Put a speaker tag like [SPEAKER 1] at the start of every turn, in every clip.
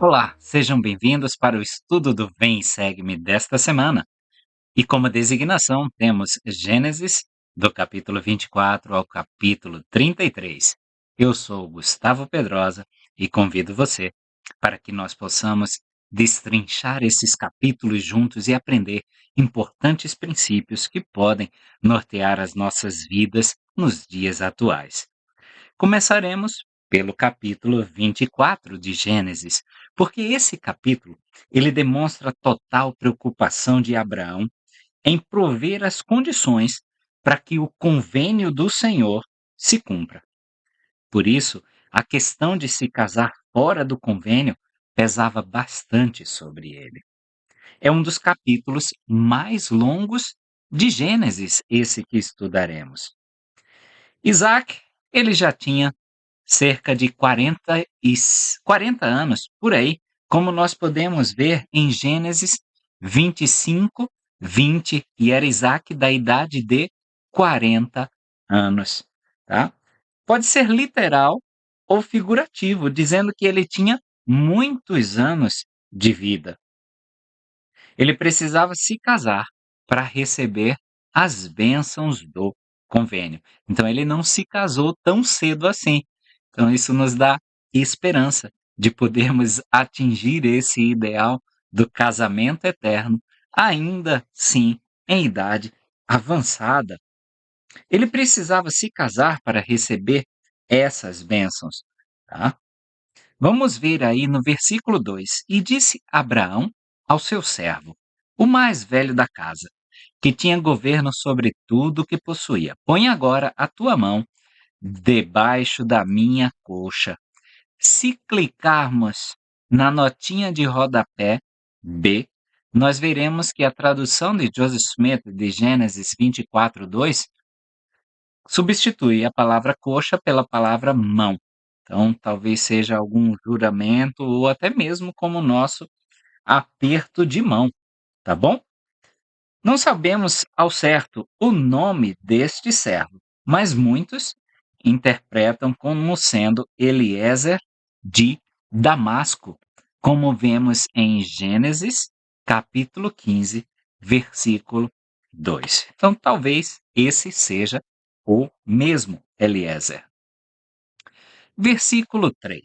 [SPEAKER 1] Olá, sejam bem-vindos para o estudo do Vem e Segue-me desta semana. E como designação, temos Gênesis, do capítulo 24 ao capítulo 33. Eu sou Gustavo Pedrosa e convido você para que nós possamos destrinchar esses capítulos juntos e aprender importantes princípios que podem nortear as nossas vidas nos dias atuais. Começaremos pelo capítulo 24 de Gênesis, porque esse capítulo ele demonstra total preocupação de Abraão em prover as condições para que o convênio do Senhor se cumpra. Por isso, a questão de se casar fora do convênio pesava bastante sobre ele. É um dos capítulos mais longos de Gênesis, esse que estudaremos. Isaac, ele já tinha cerca de 40 anos, por aí, como nós podemos ver em Gênesis 25, 20, e era Isaac da idade de 40 anos, tá? Pode ser literal ou figurativo, dizendo que ele tinha muitos anos de vida. Ele precisava se casar para receber as bênçãos do convênio. Então ele não se casou tão cedo assim. Então isso nos dá esperança de podermos atingir esse ideal do casamento eterno, ainda sim em idade avançada. Ele precisava se casar para receber essas bênçãos, tá? Vamos ver aí no versículo 2: E disse Abraão ao seu servo, o mais velho da casa, que tinha governo sobre tudo o que possuía: Põe agora a tua mão debaixo da minha coxa. Se clicarmos na notinha de rodapé B, nós veremos que a tradução de Joseph Smith de Gênesis 24:2 substitui a palavra coxa pela palavra mão. Então, talvez seja algum juramento ou até mesmo como o nosso aperto de mão, tá bom? Não sabemos ao certo o nome deste servo, mas muitos interpretam como sendo Eliezer de Damasco, como vemos em Gênesis, capítulo 15, versículo 2. Então, talvez esse seja o mesmo Eliezer. Versículo 3: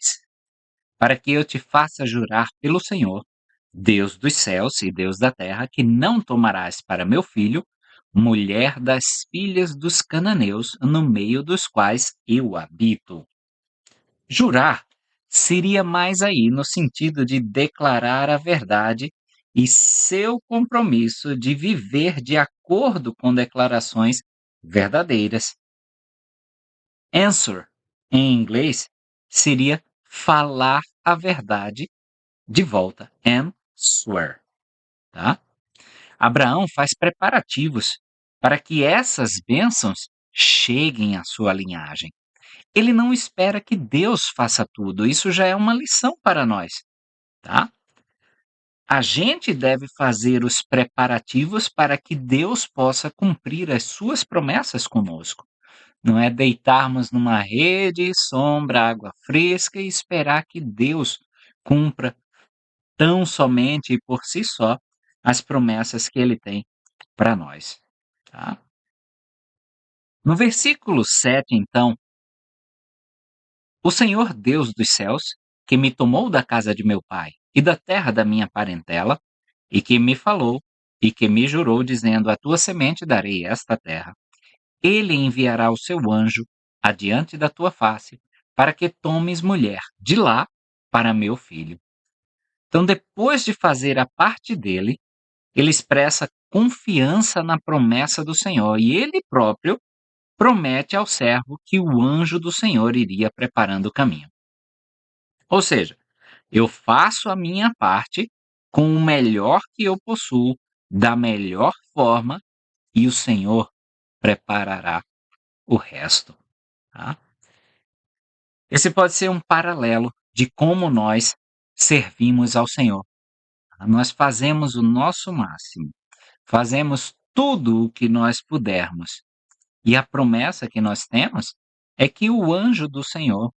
[SPEAKER 1] Para que eu te faça jurar pelo Senhor, Deus dos céus e Deus da terra, que não tomarás para meu filho mulher das filhas dos cananeus, no meio dos quais eu habito. Jurar seria mais aí no sentido de declarar a verdade e seu compromisso de viver de acordo com declarações verdadeiras. Answer, em inglês, seria falar a verdade de volta. And swear, tá? Abraão faz preparativos para que essas bênçãos cheguem à sua linhagem. Ele não espera que Deus faça tudo. Isso já é uma lição para nós, tá? A gente deve fazer os preparativos para que Deus possa cumprir as suas promessas conosco. Não é deitarmos numa rede, sombra, água fresca e esperar que Deus cumpra tão somente e por si só as promessas que ele tem para nós, tá? No versículo 7, então, o Senhor Deus dos céus, que me tomou da casa de meu pai e da terra da minha parentela, e que me falou e que me jurou, dizendo: A tua semente darei esta terra. Ele enviará o seu anjo adiante da tua face, para que tomes mulher de lá para meu filho. Então, depois de fazer a parte dele, ele expressa confiança na promessa do Senhor e ele próprio promete ao servo que o anjo do Senhor iria preparando o caminho. Ou seja, eu faço a minha parte com o melhor que eu possuo, da melhor forma, e o Senhor preparará o resto. Tá? Esse pode ser um paralelo de como nós servimos ao Senhor. Tá? Nós fazemos o nosso máximo, fazemos tudo o que nós pudermos. E a promessa que nós temos é que o anjo do Senhor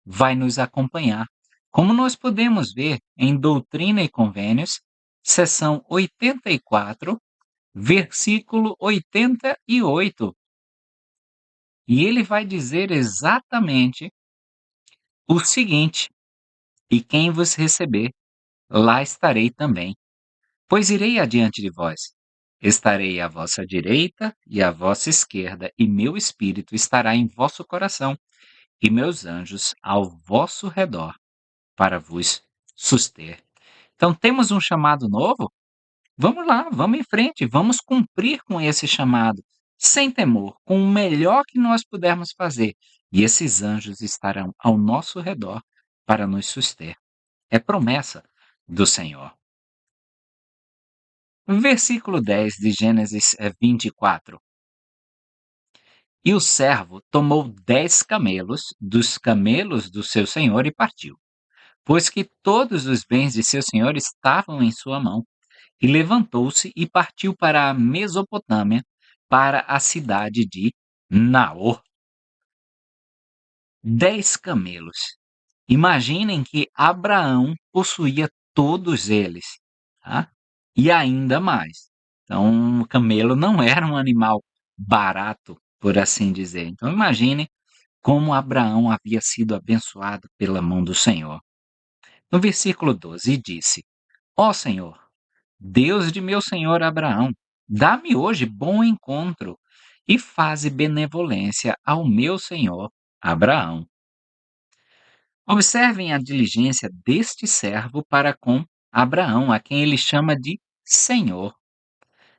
[SPEAKER 1] vai nos acompanhar como nós podemos ver em Doutrina e Convênios, seção 84, versículo 88. E ele vai dizer exatamente o seguinte: E quem vos receber, lá estarei também. Pois irei adiante de vós. Estarei à vossa direita e à vossa esquerda, e meu espírito estará em vosso coração, e meus anjos ao vosso redor, para vos suster. Então, temos um chamado novo? Vamos lá, vamos em frente, vamos cumprir com esse chamado, sem temor, com o melhor que nós pudermos fazer. E esses anjos estarão ao nosso redor para nos suster. É promessa do Senhor. Versículo 10 de Gênesis 24. E o servo tomou 10 camelos dos camelos do seu senhor e partiu, pois que todos os bens de seu senhor estavam em sua mão. E levantou-se e partiu para a Mesopotâmia, para a cidade de Naor. 10 camelos. Imaginem que Abraão possuía todos eles, tá? E ainda mais. Então, o camelo não era um animal barato, por assim dizer. Então, imagine como Abraão havia sido abençoado pela mão do Senhor. No versículo 12, disse: Ó Senhor, Deus de meu senhor Abraão, dá-me hoje bom encontro e faze benevolência ao meu senhor Abraão. Observem a diligência deste servo para com Abraão, a quem ele chama de Senhor.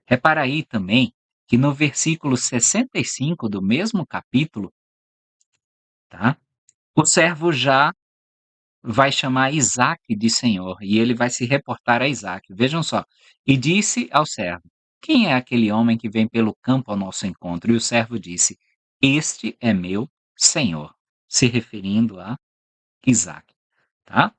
[SPEAKER 1] Repara aí também que no versículo 65 do mesmo capítulo, tá? O servo já vai chamar Isaac de Senhor e ele vai se reportar a Isaac. Vejam só. E disse ao servo: Quem é aquele homem que vem pelo campo ao nosso encontro? E o servo disse: Este é meu Senhor, se referindo a Isaac, tá?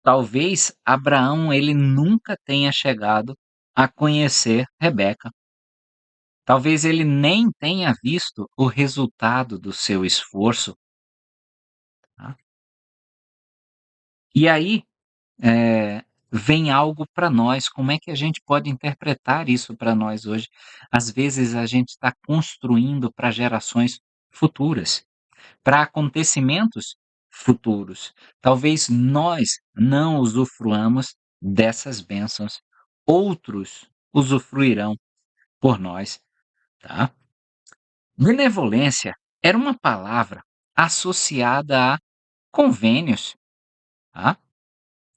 [SPEAKER 1] Talvez Abraão ele nunca tenha chegado a conhecer Rebeca. Talvez ele nem tenha visto o resultado do seu esforço, tá? E aí, vem algo para nós, como é que a gente pode interpretar isso para nós hoje? Às vezes a gente está construindo para gerações futuras, para acontecimentos futuros. Talvez nós não usufruamos dessas bênçãos, outros usufruirão por nós, tá? Benevolência era uma palavra associada a convênios, tá?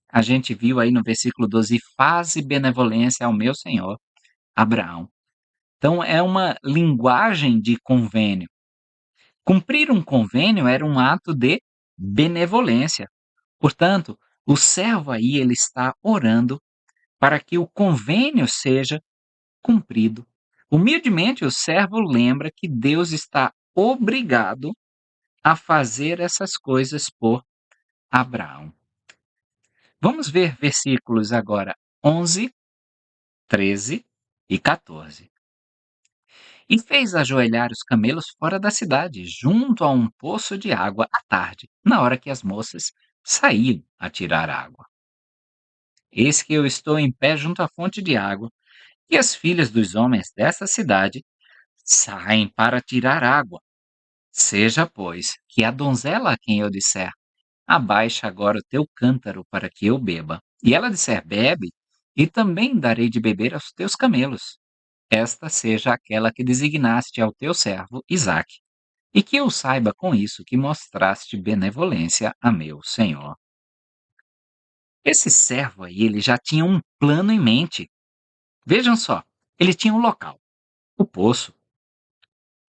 [SPEAKER 1] A gente viu aí no versículo 12: "Faze benevolência ao meu senhor Abraão". Então é uma linguagem de convênio. Cumprir um convênio era um ato de benevolência. Portanto, o servo aí ele está orando para que o convênio seja cumprido. Humildemente, o servo lembra que Deus está obrigado a fazer essas coisas por Abraão. Vamos ver versículos agora 11, 13 e 14. E fez ajoelhar os camelos fora da cidade, junto a um poço de água à tarde, na hora que as moças saíam a tirar água. Eis que eu estou em pé junto à fonte de água, e as filhas dos homens dessa cidade saem para tirar água. Seja, pois, que a donzela a quem eu disser: Abaixa agora o teu cântaro para que eu beba. E ela disser: Bebe, e também darei de beber aos teus camelos. Esta seja aquela que designaste ao teu servo Isaque, e que eu saiba com isso que mostraste benevolência a meu senhor. Esse servo aí, ele já tinha um plano em mente. Vejam só, ele tinha um local, o poço,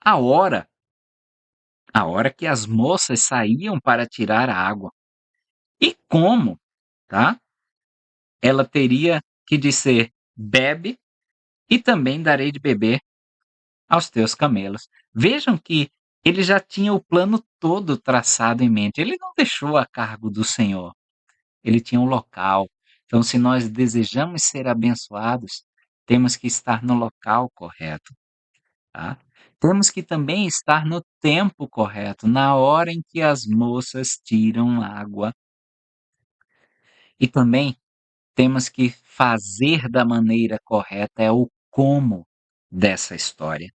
[SPEAKER 1] a hora, a hora que as moças saíam para tirar a água. E como, tá? Ela teria que dizer: Bebe, e também darei de beber aos teus camelos. Vejam que ele já tinha o plano todo traçado em mente. Ele não deixou a cargo do Senhor. Ele tinha um local. Então, se nós desejamos ser abençoados, temos que estar no local correto. tá? Temos que também estar no tempo correto, na hora em que as moças tiram água. E também temos que fazer da maneira correta, é o como dessa história.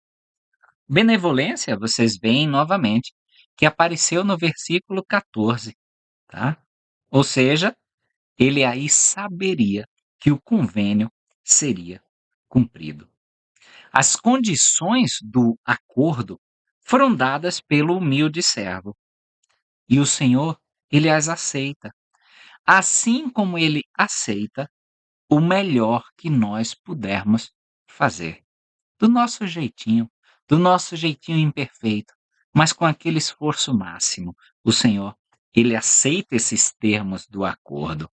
[SPEAKER 1] Benevolência, vocês veem novamente, que apareceu no versículo 14, tá? Ou seja, ele aí saberia que o convênio seria cumprido. As condições do acordo foram dadas pelo humilde servo, e o Senhor, ele as aceita, assim como ele aceita o melhor que nós pudermos fazer. Do nosso jeitinho imperfeito, mas com aquele esforço máximo. O Senhor, ele aceita esses termos do acordo.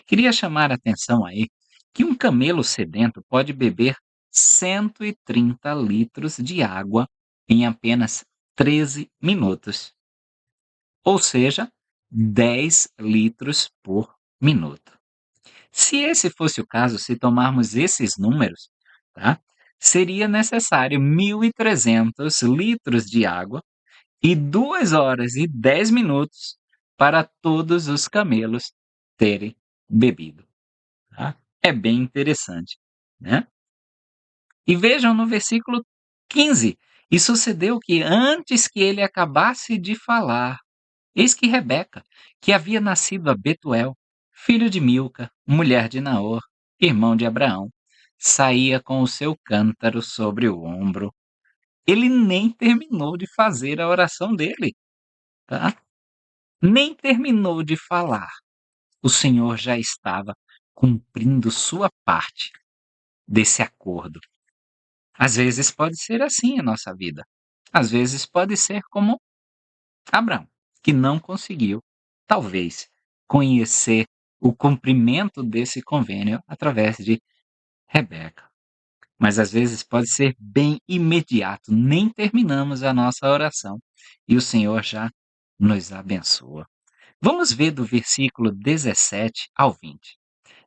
[SPEAKER 1] Queria chamar a atenção aí que um camelo sedento pode beber 130 litros de água em apenas 13 minutos, ou seja, 10 litros por minuto. Se esse fosse o caso, se tomarmos esses números, tá? Seria necessário 1.300 litros de água e 2 horas e 10 minutos para todos os camelos terem bebido, tá? É bem interessante, né? E vejam no versículo 15: "E sucedeu que antes que ele acabasse de falar, eis que Rebeca, que havia nascido a Betuel, filho de Milca, mulher de Naor, irmão de Abraão, saía com o seu cântaro sobre o ombro." Ele nem terminou de fazer a oração dele, tá? Nem terminou de falar. O Senhor já estava cumprindo sua parte desse acordo. Às vezes pode ser assim a nossa vida. Às vezes pode ser como Abraão, que não conseguiu, talvez, conhecer o cumprimento desse convênio através de Rebeca. Mas às vezes pode ser bem imediato, nem terminamos a nossa oração e o Senhor já nos abençoa. Vamos ver do versículo 17 ao 20.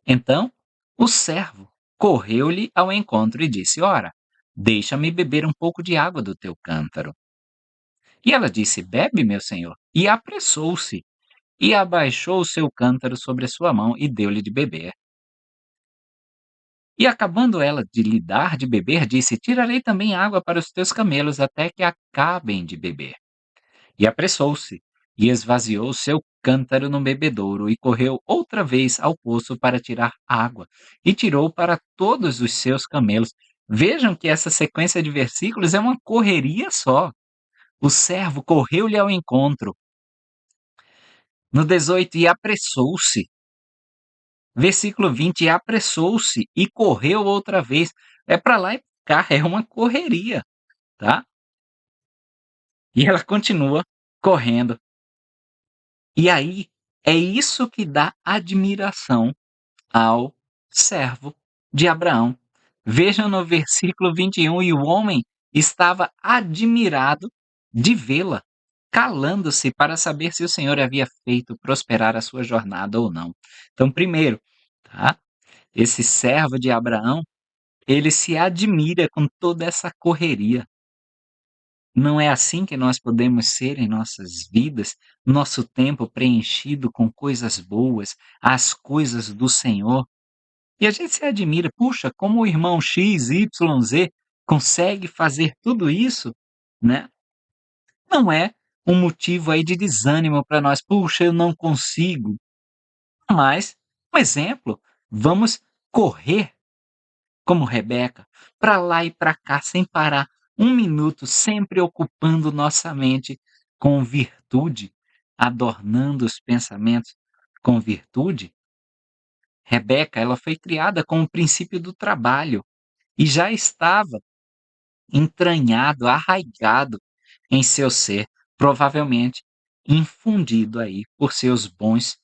[SPEAKER 1] Então, o servo correu-lhe ao encontro e disse: Ora, deixa-me beber um pouco de água do teu cântaro. E ela disse: Bebe, meu senhor. E apressou-se e abaixou o seu cântaro sobre a sua mão e deu-lhe de beber. E acabando ela de lhe dar de beber, disse: Tirarei também água para os teus camelos até que acabem de beber. E apressou-se e esvaziou o seu cântaro no bebedouro e correu outra vez ao poço para tirar água e tirou para todos os seus camelos. Vejam que essa sequência de versículos é uma correria só. O servo correu-lhe ao encontro. No 18, e apressou-se. Versículo 20, e apressou-se e correu outra vez. É para lá e para cá, é uma correria, tá? E ela continua correndo. E aí, é isso que dá admiração ao servo de Abraão. Vejam no versículo 21, e o homem estava admirado de vê-la, calando-se para saber se o Senhor havia feito prosperar a sua jornada ou não. Então, primeiro, tá? Esse servo de Abraão, ele se admira com toda essa correria. Não é assim que nós podemos ser em nossas vidas, nosso tempo preenchido com coisas boas, as coisas do Senhor. E a gente se admira, puxa, como o irmão X, Y, Z consegue fazer tudo isso, né? Não é um motivo aí de desânimo para nós, puxa, eu não consigo. Mas, um exemplo, vamos correr como Rebeca, para lá e para cá sem parar, 1 minuto, sempre ocupando nossa mente com virtude, adornando os pensamentos com virtude. Rebeca, ela foi criada com o princípio do trabalho e já estava entranhado, arraigado em seu ser, provavelmente infundido aí por seus bons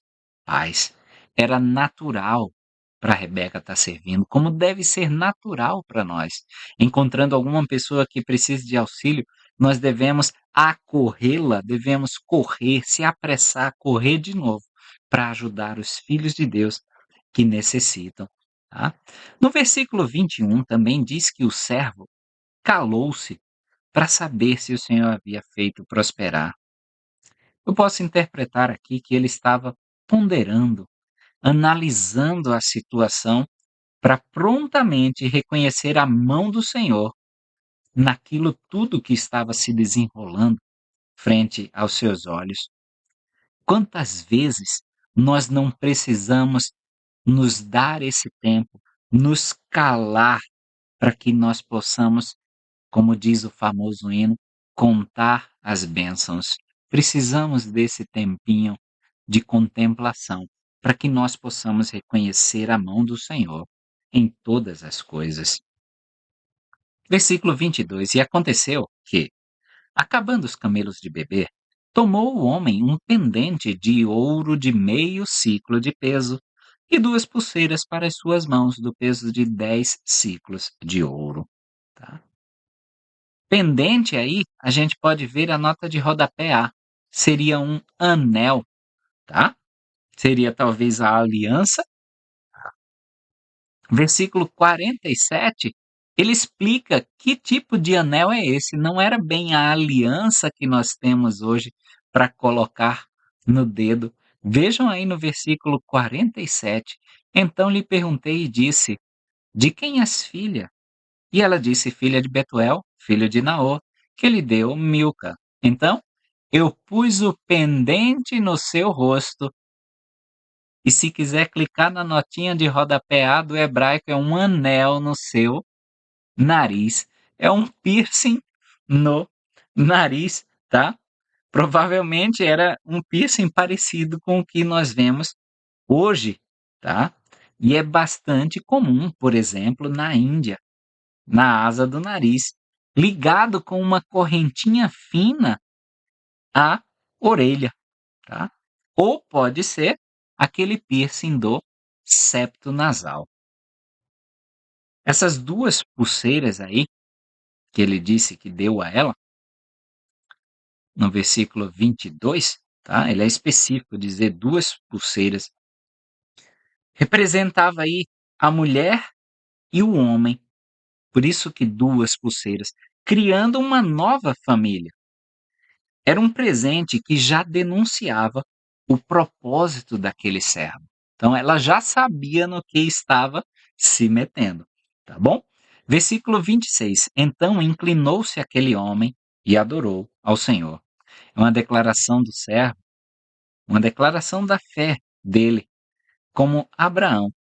[SPEAKER 1] pais. Era natural para Rebeca estar servindo, como deve ser natural para nós. Encontrando alguma pessoa que precise de auxílio, nós devemos acorrê-la, devemos correr, se apressar, correr de novo para ajudar os filhos de Deus que necessitam. Tá? No versículo 21 também diz que o servo calou-se para saber se o Senhor havia feito prosperar. Eu posso interpretar aqui que ele estava ponderando, analisando a situação para prontamente reconhecer a mão do Senhor naquilo tudo que estava se desenrolando frente aos seus olhos. Quantas vezes nós não precisamos nos dar esse tempo, nos calar para que nós possamos, como diz o famoso hino, contar as bênçãos. Precisamos desse tempinho de contemplação para que nós possamos reconhecer a mão do Senhor em todas as coisas. Versículo 22: E aconteceu que, acabando os camelos de beber, tomou o homem um pendente de ouro de meio ciclo de peso e 2 pulseiras para as suas mãos, do peso de 10 ciclos de ouro. Tá? Pendente aí, a gente pode ver a nota de rodapé A. Seria um anel, tá? Seria talvez a aliança. Versículo 47, ele explica que tipo de anel é esse. Não era bem a aliança que nós temos hoje para colocar no dedo. Vejam aí no versículo 47. Então lhe perguntei e disse: De quem és filha? E ela disse: Filha de Betuel, filho de Naor, que lhe deu Milca. Então eu pus o pendente no seu rosto. E se quiser clicar na notinha de rodapé A do hebraico, é um anel no seu nariz. É um piercing no nariz, tá? Provavelmente era um piercing parecido com o que nós vemos hoje, tá? E é bastante comum, por exemplo, na Índia, na asa do nariz, ligado com uma correntinha fina à orelha, tá? Ou pode ser aquele piercing do septo nasal. Essas 2 pulseiras aí, que ele disse que deu a ela, no versículo 22, tá? Ele é específico, dizer 2 pulseiras. Representava aí a mulher e o homem, por isso que 2 pulseiras, criando uma nova família. Era um presente que já denunciava o propósito daquele servo. Então ela já sabia no que estava se metendo, tá bom? Versículo 26. Então inclinou-se aquele homem e adorou ao Senhor. É uma declaração do servo, uma declaração da fé dele, como Abraão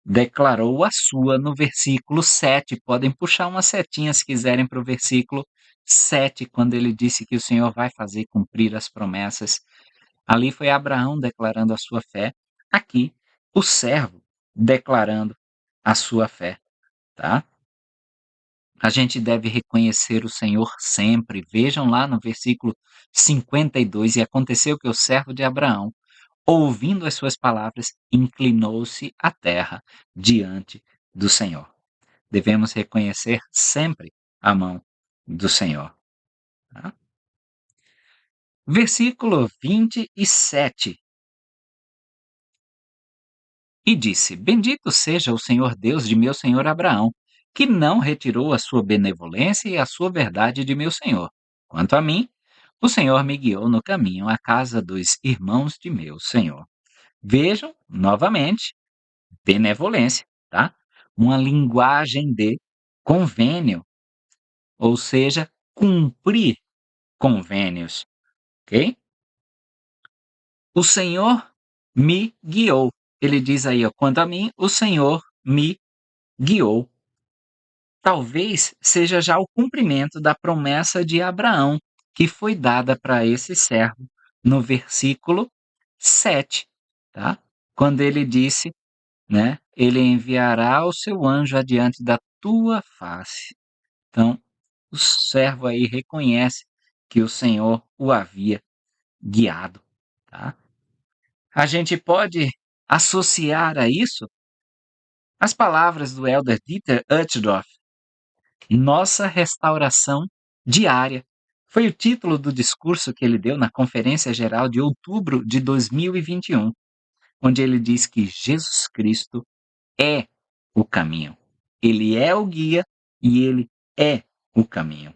[SPEAKER 1] declarou a sua no versículo 7. Podem puxar uma setinha se quiserem para o versículo 7, quando ele disse que o Senhor vai fazer cumprir as promessas. Ali foi Abraão declarando a sua fé, aqui o servo declarando a sua fé, tá? A gente deve reconhecer o Senhor sempre. Vejam lá no versículo 52, e aconteceu que o servo de Abraão, ouvindo as suas palavras, inclinou-se à terra diante do Senhor. Devemos reconhecer sempre a mão do Senhor. Tá? Versículo 27. E disse: Bendito seja o Senhor Deus de meu senhor Abraão, que não retirou a sua benevolência e a sua verdade de meu senhor. Quanto a mim, o Senhor me guiou no caminho à casa dos irmãos de meu senhor. Vejam, novamente, benevolência, tá? Uma linguagem de convênio, ou seja, cumprir convênios, ok? O Senhor me guiou. Ele diz aí, ó, quanto a mim, o Senhor me guiou. Talvez seja já o cumprimento da promessa de Abraão, que foi dada para esse servo no versículo 7, tá? Quando ele disse, né, ele enviará o seu anjo adiante da tua face. Então, o servo aí reconhece que o Senhor o havia guiado, tá? A gente pode associar a isso as palavras do elder Dieter Uchtdorf, Nossa Restauração Diária. Foi o título do discurso que ele deu na Conferência Geral de outubro de 2021, onde ele diz que Jesus Cristo é o caminho. Ele é o guia e ele é o caminho.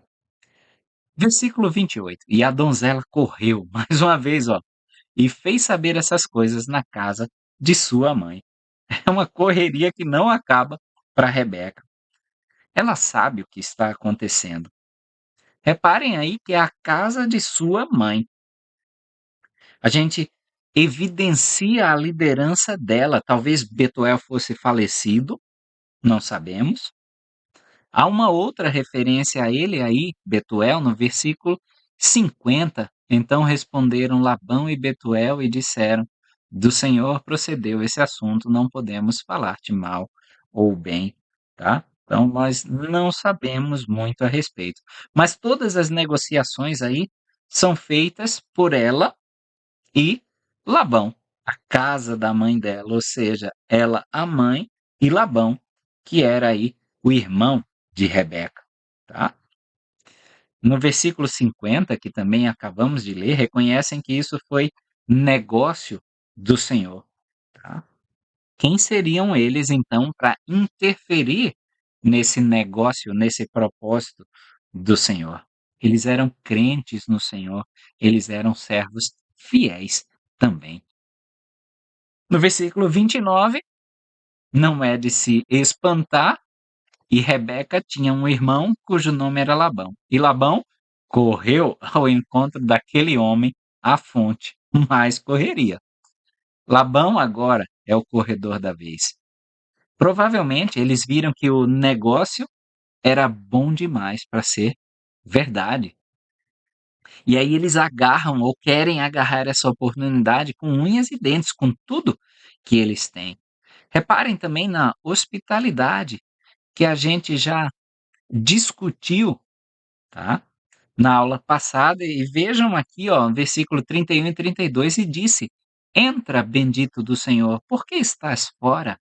[SPEAKER 1] Versículo 28. E a donzela correu, mais uma vez, ó, e fez saber essas coisas na casa de sua mãe. É uma correria que não acaba para Rebeca. Ela sabe o que está acontecendo. Reparem aí que é a casa de sua mãe. A gente evidencia a liderança dela. Talvez Betuel fosse falecido, não sabemos. Há uma outra referência a ele aí, Betuel, no versículo 50. Então responderam Labão e Betuel e disseram: Do Senhor procedeu esse assunto, não podemos falar-te mal ou bem, tá? Então nós não sabemos muito a respeito. Mas todas as negociações aí são feitas por ela e Labão, a casa da mãe dela, ou seja, ela a mãe e Labão, que era aí o irmão de Rebeca, tá? No versículo 50, que também acabamos de ler, reconhecem que isso foi negócio do Senhor, tá? Quem seriam eles então para interferir nesse negócio, nesse propósito do Senhor? Eles eram crentes no Senhor, eles eram servos fiéis também. No versículo 29, não é de se espantar, e Rebeca tinha um irmão cujo nome era Labão. E Labão correu ao encontro daquele homem à fonte, mas correria. Labão agora é o corredor da vez. Provavelmente eles viram que o negócio era bom demais para ser verdade. E aí eles agarram ou querem agarrar essa oportunidade com unhas e dentes, com tudo que eles têm. Reparem também na hospitalidade que a gente já discutiu, tá? Na aula passada, e vejam aqui, ó, versículo 31 e 32, e disse: Entra, bendito do Senhor, por que estás fora?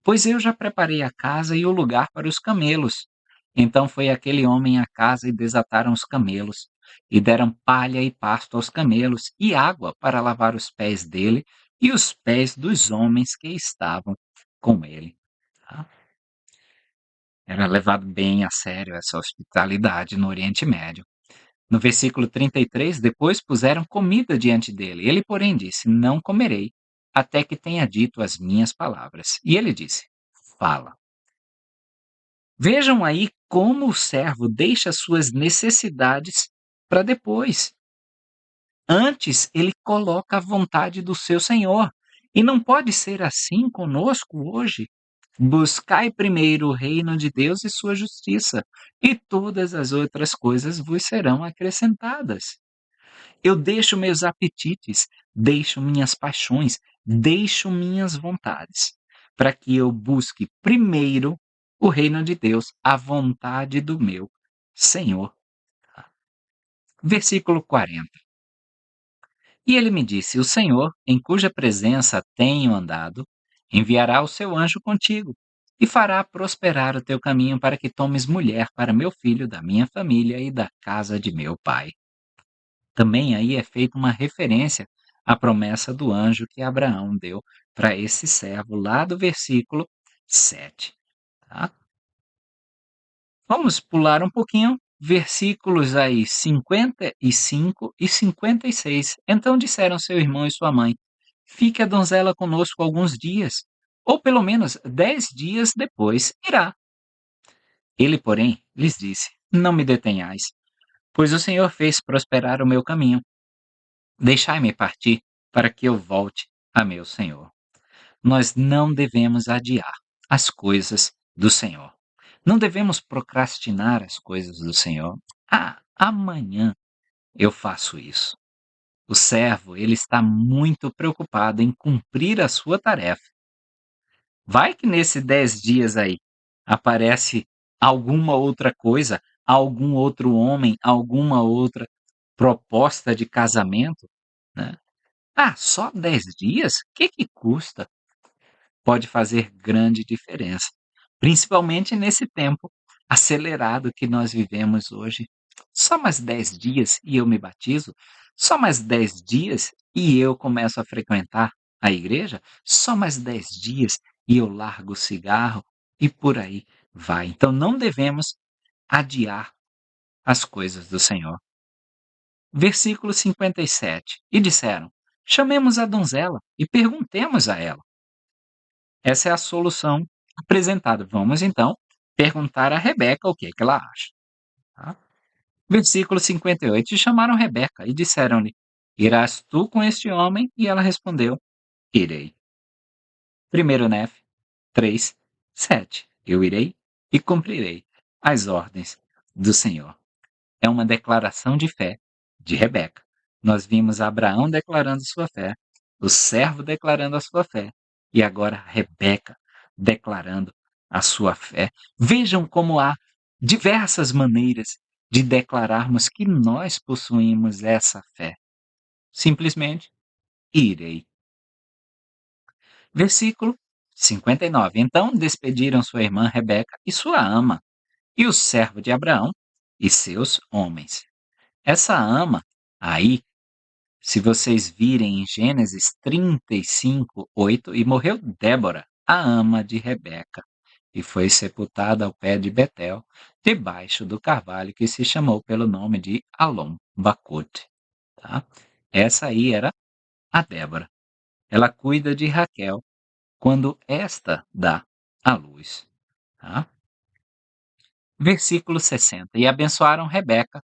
[SPEAKER 1] Pois eu já preparei a casa e o lugar para os camelos. Então foi aquele homem à casa e desataram os camelos, e deram palha e pasto aos camelos, e água para lavar os pés dele e os pés dos homens que estavam com ele. Tá? Era levado bem a sério essa hospitalidade no Oriente Médio. No versículo 33, depois puseram comida diante dele. Ele, porém, disse: Não comerei, até que tenha dito as minhas palavras. E ele disse: Fala. Vejam aí como o servo deixa suas necessidades para depois. Antes, ele coloca a vontade do seu Senhor. E não pode ser assim conosco hoje. Buscai primeiro o reino de Deus e sua justiça, e todas as outras coisas vos serão acrescentadas. Eu deixo meus apetites, deixo minhas paixões, deixo minhas vontades, para que eu busque primeiro o reino de Deus, a vontade do meu Senhor. Versículo 40. E ele me disse: O Senhor, em cuja presença tenho andado, enviará o seu anjo contigo e fará prosperar o teu caminho para que tomes mulher para meu filho, da minha família e da casa de meu pai. Também aí é feita uma referência à promessa do anjo que Abraão deu para esse servo lá do versículo 7. Tá? Vamos pular um pouquinho, versículos aí 55 e 56. Então disseram seu irmão e sua mãe: Fique a donzela conosco alguns dias, ou pelo menos 10 dias depois irá. Ele, porém, lhes disse: Não me detenhais, pois o Senhor fez prosperar o meu caminho. Deixai-me partir para que eu volte a meu Senhor. Nós não devemos adiar as coisas do Senhor. Não devemos procrastinar as coisas do Senhor. Ah, amanhã eu faço isso. O servo, ele está muito preocupado em cumprir a sua tarefa. Vai que nesses 10 dias aí aparece alguma outra coisa, algum outro homem, alguma outra proposta de casamento, né? Ah, só 10 dias? O que que custa? Pode fazer grande diferença, principalmente nesse tempo acelerado que nós vivemos hoje. Só mais 10 dias e eu me batizo? Só mais 10 dias e eu começo a frequentar a igreja? Só mais 10 dias e eu largo o cigarro? E por aí vai. Então não devemos adiar as coisas do Senhor. Versículo 57. E disseram: chamemos a donzela e perguntemos a ela. Essa é a solução apresentada. Vamos então perguntar a Rebeca o que, é que ela acha. Tá? Versículo 58. E chamaram Rebeca e disseram-lhe: irás tu com este homem? E ela respondeu: irei. 1 Nef 3, 7. Eu irei e cumprirei as ordens do Senhor. É uma declaração de fé de Rebeca. Nós vimos Abraão declarando sua fé, o servo declarando a sua fé, e agora Rebeca declarando a sua fé. Vejam como há diversas maneiras de declararmos que nós possuímos essa fé. Simplesmente, irei. Versículo 59. Então despediram sua irmã Rebeca e sua ama, e o servo de Abraão e seus homens. Essa ama aí, se vocês virem em Gênesis 35, 8, e morreu Débora, a ama de Rebeca, e foi sepultada ao pé de Betel, debaixo do carvalho que se chamou pelo nome de Alon Bacute. Tá? Essa aí era a Débora. Ela cuida de Raquel quando esta dá à luz. Tá? Versículo 60. E abençoaram Rebeca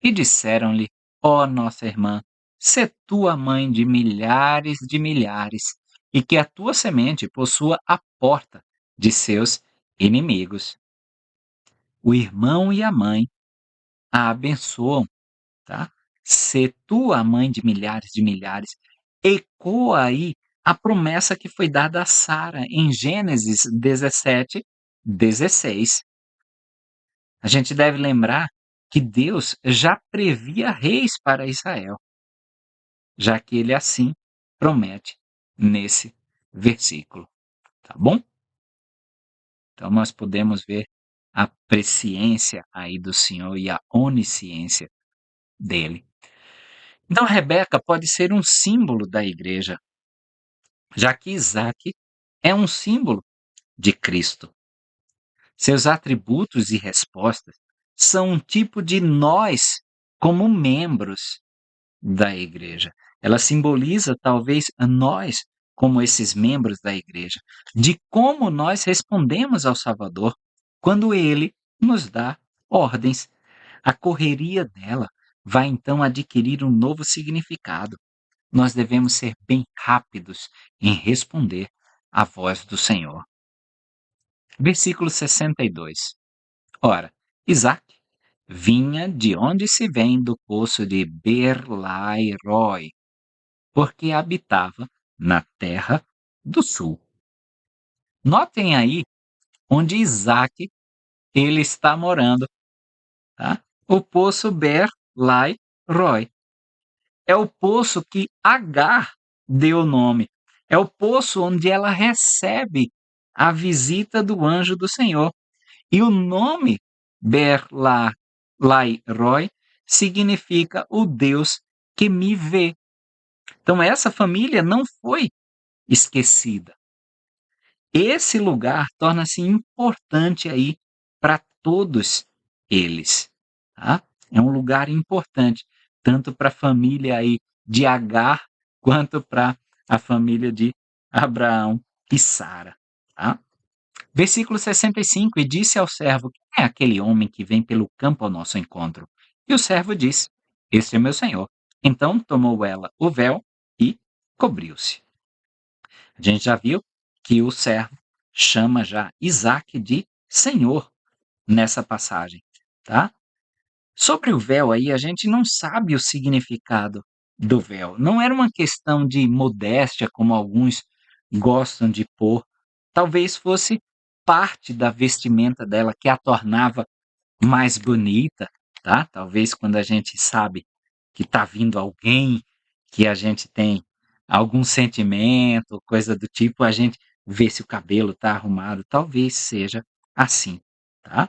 [SPEAKER 1] e disseram-lhe: ó nossa irmã, sê tu a mãe de milhares, e que a tua semente possua a porta de seus inimigos. O irmão e a mãe a abençoam, tá? Sê tu a mãe de milhares. Ecoa aí a promessa que foi dada a Sara em Gênesis 17, 16. A gente deve lembrar que Deus já previa reis para Israel, já que ele assim promete nesse versículo, tá bom? Então nós podemos ver a presciência aí do Senhor e a onisciência dele. Então Rebeca pode ser um símbolo da igreja, já que Isaac é um símbolo de Cristo. Seus atributos e respostas são um tipo de nós como membros da igreja. Ela simboliza talvez a nós como esses membros da igreja, de como nós respondemos ao Salvador quando ele nos dá ordens. A correria dela vai então adquirir um novo significado. Nós devemos ser bem rápidos em responder à voz do Senhor. Versículo 62. Ora, Isaac vinha de onde se vem do poço de Berlairoi, porque habitava na terra do sul. Notem aí onde Isaac ele está morando, tá? O poço Berlairoi. É o poço que Agar deu o nome. É o poço onde ela recebe a visita do anjo do Senhor. E o nome Berlairoi significa o Deus que me vê. Então essa família não foi esquecida. Esse lugar torna-se importante aí para todos eles, tá? É um lugar importante, tanto para a família aí de Agar, quanto para a família de Abraão e Sara, tá? Versículo 65, e disse ao servo: quem é aquele homem que vem pelo campo ao nosso encontro? E o servo disse: este é meu senhor. Então tomou ela o véu e cobriu-se. A gente já viu que o servo chama já Isaac de Senhor nessa passagem, tá? Sobre o véu aí, a gente não sabe o significado do véu. Não era uma questão de modéstia, como alguns gostam de pôr. Talvez fosse parte da vestimenta dela que a tornava mais bonita, tá? Talvez quando a gente sabe que está vindo alguém que a gente tem algum sentimento, coisa do tipo, a gente vê se o cabelo está arrumado, talvez seja assim, tá?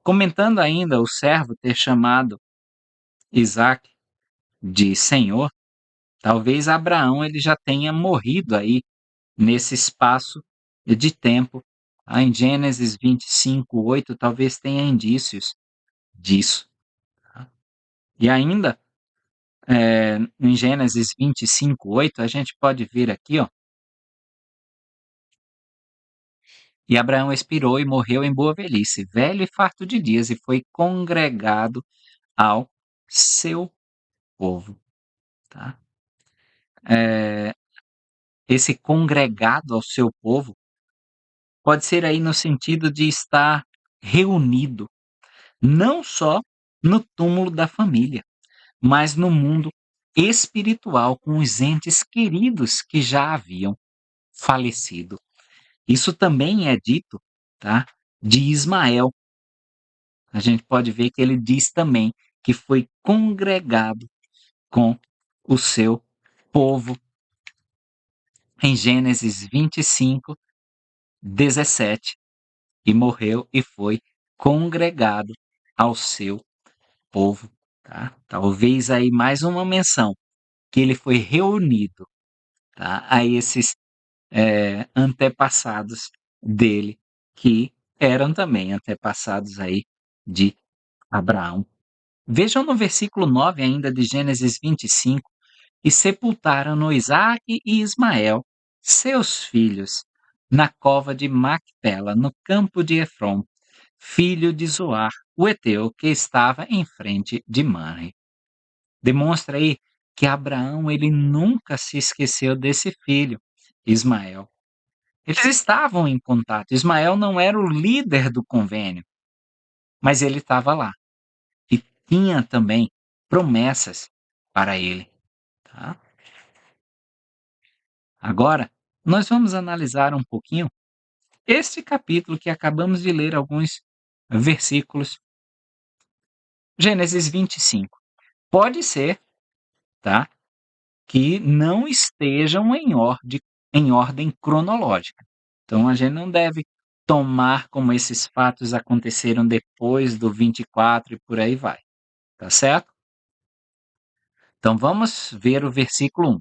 [SPEAKER 1] Comentando ainda o servo ter chamado Isaac de Senhor, talvez Abraão ele já tenha morrido aí nesse espaço de tempo. Em Gênesis 25, 8, talvez tenha indícios disso. Tá? E ainda, em Gênesis 25:8, a gente pode ver aqui, ó. E Abraão expirou e morreu em boa velhice, velho e farto de dias, e foi congregado ao seu povo, tá? Eh, esse congregado ao seu povo pode ser aí no sentido de estar reunido, não só no túmulo da família, mas no mundo espiritual com os entes queridos que já haviam falecido. Isso também é dito, tá, de Ismael. A gente pode ver que ele diz também que foi congregado com o seu povo em Gênesis 25:17, e morreu e foi congregado ao seu povo, tá? Talvez aí mais uma menção, que ele foi reunido, tá, a esses, antepassados dele, que eram também antepassados aí de Abraão. Vejam no versículo 9 ainda de Gênesis 25: "E sepultaram-no Isaque e Ismael, seus filhos, na cova de Macpela, no campo de Efrom, filho de Zoar, o heteu, que estava em frente de Manre." Demonstra aí que Abraão ele nunca se esqueceu desse filho, Ismael. Eles estavam em contato. Ismael não era o líder do convênio, mas ele estava lá e tinha também promessas para ele, tá? Agora, nós vamos analisar um pouquinho este capítulo que acabamos de ler alguns versículos, Gênesis 25. Pode ser, tá, que não estejam em ordem cronológica. Então a gente não deve tomar como esses fatos aconteceram depois do 24 e por aí vai, tá certo? Então vamos ver o versículo 1.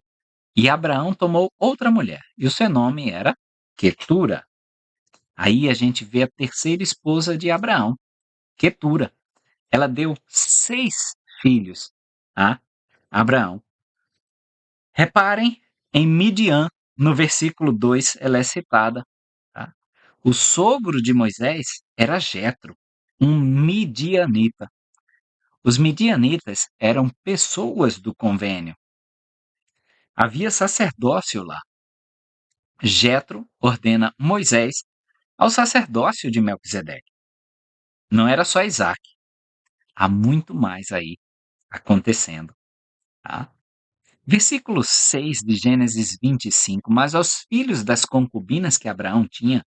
[SPEAKER 1] E Abraão tomou outra mulher, e o seu nome era Quetura. Aí a gente vê a terceira esposa de Abraão, Quetura. Ela deu 6 filhos a Abraão. Reparem em Midian, no versículo 2, ela é citada, tá? O sogro de Moisés era Jetro, um midianita. Os midianitas eram pessoas do convênio. Havia sacerdócio lá. Jetro ordena Moisés ao sacerdócio de Melquisedeque. Não era só Isaac, há muito mais aí acontecendo, tá? Versículo 6 de Gênesis 25. Mas aos filhos das concubinas que Abraão tinha,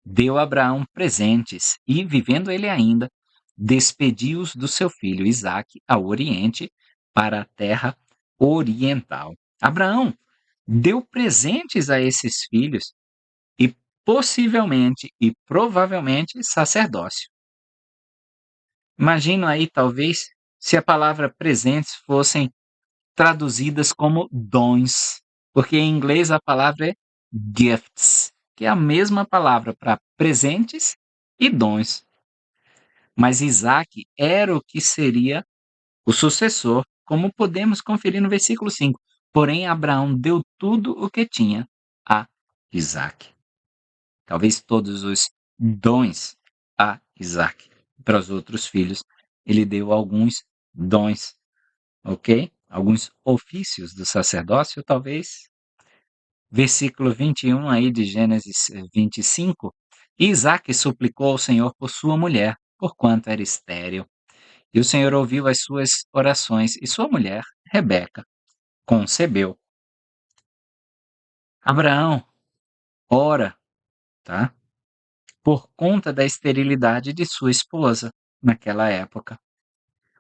[SPEAKER 1] deu Abraão presentes e, vivendo ele ainda, despediu-os do seu filho Isaque ao oriente, para a terra oriental. Abraão deu presentes a esses filhos e possivelmente e provavelmente sacerdócio. Imagino aí, talvez, se a palavra presentes fossem traduzidas como dons, porque em inglês a palavra é gifts, que é a mesma palavra para presentes e dons. Mas Isaac era o que seria o sucessor, como podemos conferir no versículo 5. Porém, Abraão deu tudo o que tinha a Isaac. Talvez todos os dons a Isaac. Para os outros filhos, ele deu alguns dons, ok? Alguns ofícios do sacerdócio, talvez. Versículo 21 aí de Gênesis 25. E Isaac suplicou ao Senhor por sua mulher, porquanto era estéril. E o Senhor ouviu as suas orações, e sua mulher, Rebeca, concebeu. Abraão ora, tá? Por conta da esterilidade de sua esposa naquela época.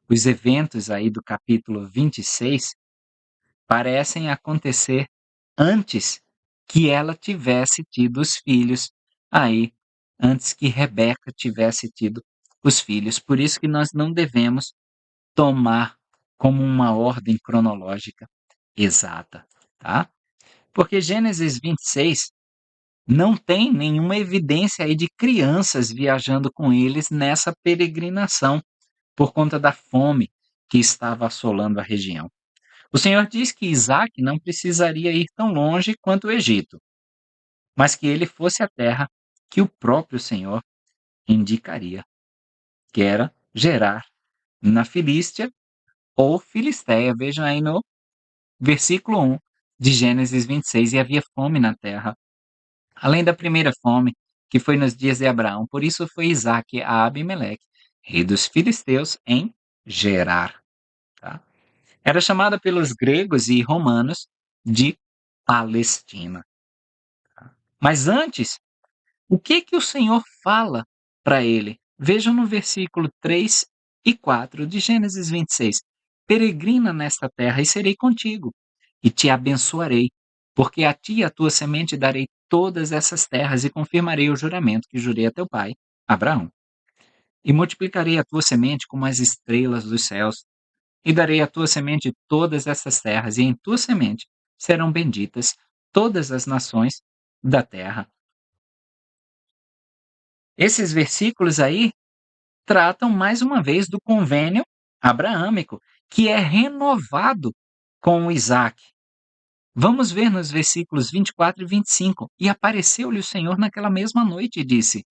[SPEAKER 1] Os eventos aí do capítulo 26 parecem acontecer antes que ela tivesse tido os filhos aí, antes que Rebeca tivesse tido os filhos. Por isso que nós não devemos tomar como uma ordem cronológica exata, tá? Porque Gênesis 26 não tem nenhuma evidência aí de crianças viajando com eles nessa peregrinação por conta da fome que estava assolando a região. O Senhor diz que Isaac não precisaria ir tão longe quanto o Egito, mas que ele fosse a terra que o próprio Senhor indicaria, que era Gerar, na Filístia ou Filisteia. Vejam aí no versículo 1 de Gênesis 26, e havia fome na terra, além da primeira fome, que foi nos dias de Abraão. Por isso foi Isaque a Abimeleque, rei dos filisteus, em Gerar. Tá? Era chamada pelos gregos e romanos de Palestina. Mas antes, o que o Senhor fala para ele? Vejam no versículo 3 e 4 de Gênesis 26. Peregrina nesta terra e serei contigo, e te abençoarei, porque a ti e a tua semente darei todas essas terras e confirmarei o juramento que jurei a teu pai, Abraão. E multiplicarei a tua semente como as estrelas dos céus, e darei à tua semente todas essas terras, e em tua semente serão benditas todas as nações da terra. Esses versículos aí tratam mais uma vez do convênio abraâmico, que é renovado com Isaac. Vamos ver nos versículos 24 e 25. E apareceu-lhe o Senhor naquela mesma noite e disse: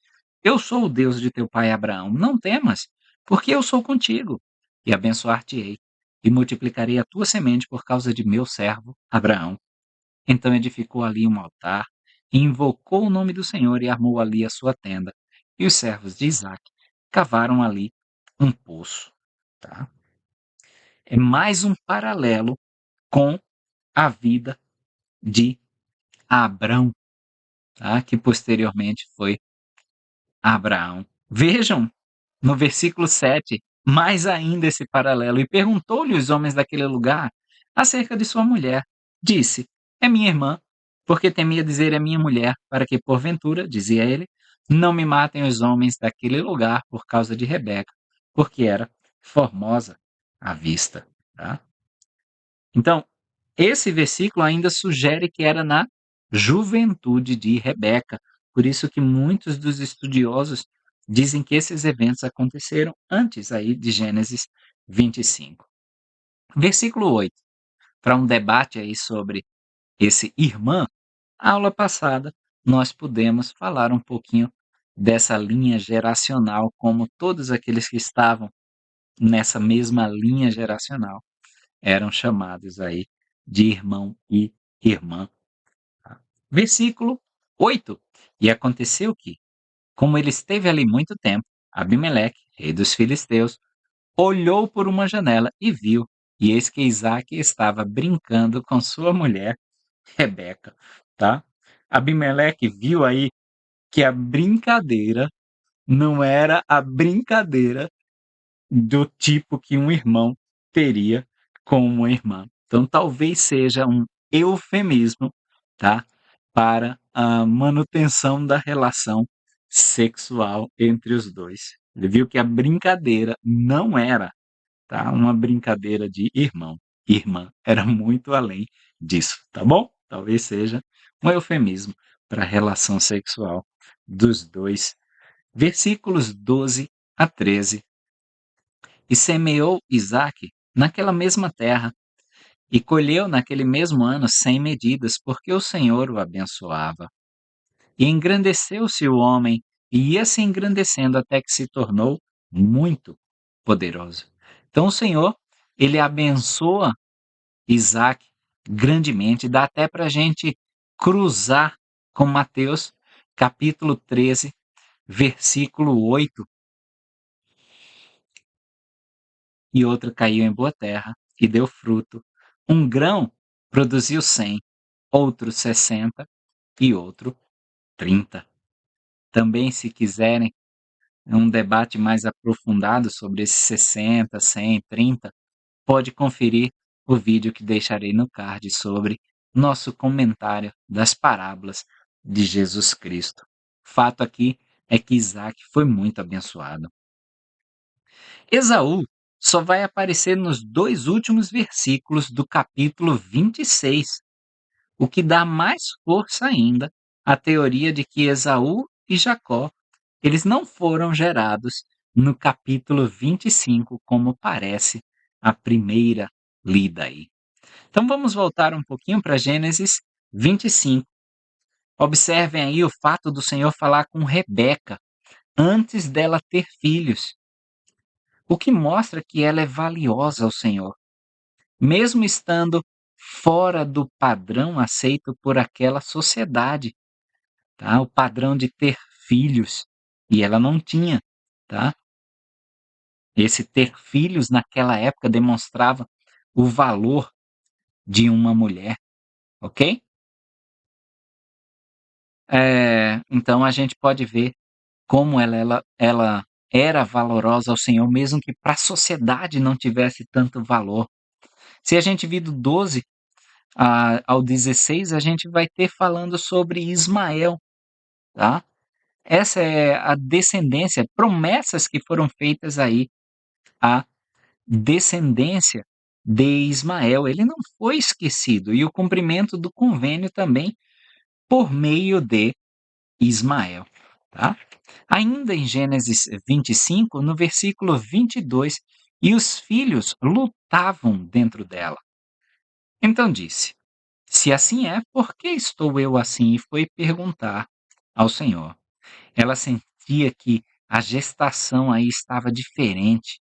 [SPEAKER 1] Eu sou o Deus de teu pai Abraão, não temas, porque eu sou contigo, e abençoar-te-ei, e multiplicarei a tua semente por causa de meu servo Abraão. Então edificou ali um altar, e invocou o nome do Senhor, e armou ali a sua tenda. E os servos de Isaac cavaram ali um poço. Tá? É mais um paralelo com a vida de Abrão, tá? Que posteriormente foi Abraão. Vejam no versículo 7, mais ainda esse paralelo. E perguntou-lhe os homens daquele lugar acerca de sua mulher. Disse: É minha irmã, porque temia dizer é minha mulher, para que porventura, dizia ele, não me matem os homens daquele lugar por causa de Rebeca, porque era formosa à vista. Tá? Então, esse versículo ainda sugere que era na juventude de Rebeca. Por isso que muitos dos estudiosos dizem que esses eventos aconteceram antes aí de Gênesis 25. Versículo 8. Para um debate aí sobre esse irmã, a aula passada nós pudemos falar um pouquinho dessa linha geracional, como todos aqueles que estavam nessa mesma linha geracional eram chamados aí de irmão e irmã. Tá? Versículo 8. E aconteceu que, como ele esteve ali muito tempo, Abimeleque, rei dos filisteus, olhou por uma janela e viu, e eis que Isaque estava brincando com sua mulher, Rebeca. Tá? Abimeleque viu aí que a brincadeira não era a brincadeira do tipo que um irmão teria com uma irmã. Então, talvez seja um eufemismo, tá? Para a manutenção da relação sexual entre os dois. Ele viu que a brincadeira não era, tá? Uma brincadeira de irmão, irmã. Era muito além disso, tá bom? Talvez seja um eufemismo para a relação sexual dos dois. Versículos 12 a 13. E semeou Isaque naquela mesma terra, e colheu naquele mesmo ano 100 medidas, porque o Senhor o abençoava. E engrandeceu-se o homem, e ia se engrandecendo até que se tornou muito poderoso. Então o Senhor, ele abençoa Isaque grandemente. Dá até para a gente cruzar com Mateus capítulo 13, versículo 8. E outra caiu em boa terra e deu fruto. Um grão produziu 100, outro 60 e outro 30. Também, se quiserem um debate mais aprofundado sobre esses 60, 100, 30, pode conferir o vídeo que deixarei no card sobre nosso comentário das parábolas de Jesus Cristo. Fato aqui é que Isaac foi muito abençoado. Esaú só vai aparecer nos 2 últimos versículos do capítulo 26, o que dá mais força ainda à teoria de que Esaú e Jacó, eles não foram gerados no capítulo 25, como parece a primeira lida aí. Então vamos voltar um pouquinho para Gênesis 25. Observem aí o fato do Senhor falar com Rebeca antes dela ter filhos, o que mostra que ela é valiosa ao Senhor, mesmo estando fora do padrão aceito por aquela sociedade, tá? O padrão de ter filhos, e ela não tinha, tá? Esse ter filhos naquela época demonstrava o valor de uma mulher, ok? Então a gente pode ver como ela era valorosa ao Senhor, mesmo que para a sociedade não tivesse tanto valor. Se a gente vir do 12 ao 16, a gente vai ter falando sobre Ismael, tá? Essa é a descendência, promessas que foram feitas aí à descendência de Ismael. Ele não foi esquecido, e o cumprimento do convênio também por meio de Ismael, tá? Ainda em Gênesis 25, no versículo 22, e os filhos lutavam dentro dela. Então disse: Se assim é, por que estou eu assim? E foi perguntar ao Senhor. Ela sentia que a gestação aí estava diferente.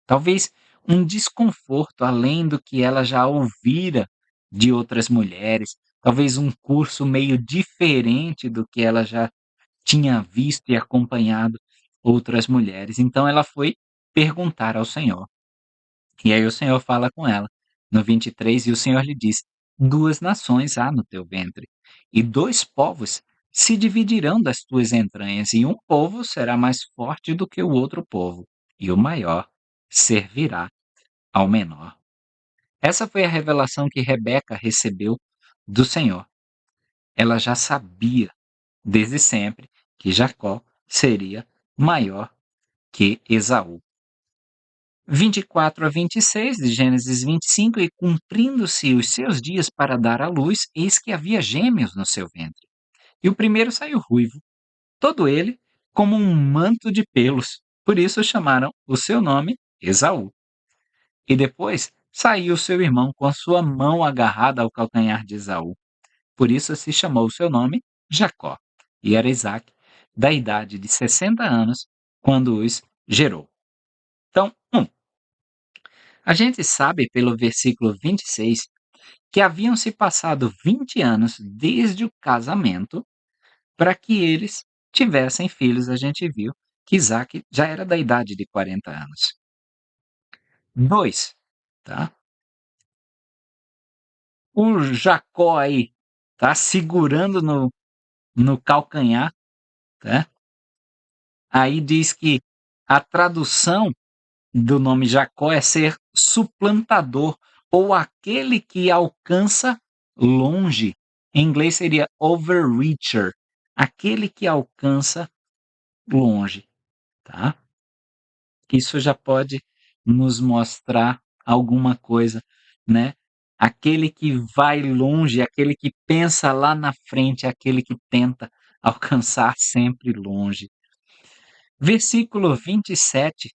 [SPEAKER 1] Talvez um desconforto além do que ela já ouvira de outras mulheres. Talvez um curso meio diferente do que ela já tinha visto e acompanhado outras mulheres. Então ela foi perguntar ao Senhor. E aí o Senhor fala com ela, no 23, e o Senhor lhe diz: Duas nações há no teu ventre, e dois povos se dividirão das tuas entranhas, e um povo será mais forte do que o outro povo, e o maior servirá ao menor. Essa foi a revelação que Rebeca recebeu do Senhor. Ela já sabia, desde sempre, que Jacó seria maior que Esaú. 24 a 26 de Gênesis 25, e cumprindo-se os seus dias para dar à luz, eis que havia gêmeos no seu ventre. E o primeiro saiu ruivo, todo ele como um manto de pelos. Por isso chamaram o seu nome Esaú. E depois saiu seu irmão com a sua mão agarrada ao calcanhar de Esaú. Por isso se chamou o seu nome Jacó. E era Isaque, da idade de 60 anos, quando os gerou. Então, a gente sabe pelo versículo 26 que haviam se passado 20 anos desde o casamento para que eles tivessem filhos. A gente viu que Isaac já era da idade de 40 anos. 2, tá? O Jacó aí tá segurando no calcanhar, tá? Aí diz que a tradução do nome Jacó é ser suplantador ou aquele que alcança longe. Em inglês seria overreacher, aquele que alcança longe, tá? Isso já pode nos mostrar alguma coisa, né? Aquele que vai longe, aquele que pensa lá na frente, aquele que tenta alcançar sempre longe. Versículo 27.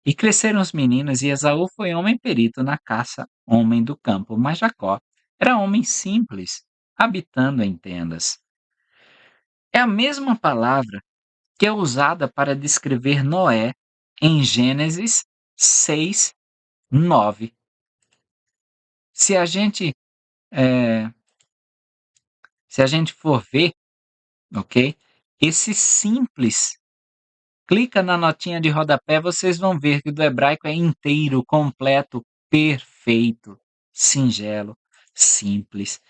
[SPEAKER 1] E cresceram os meninos, e Esaú foi homem perito na caça, homem do campo, mas Jacó era homem simples, habitando em tendas. É a mesma palavra que é usada para descrever Noé em Gênesis 6, 9. Se a gente, eh, se a gente for ver, ok? Esse simples, clica na notinha de rodapé, vocês vão ver que do hebraico é inteiro, completo, perfeito, singelo, simples.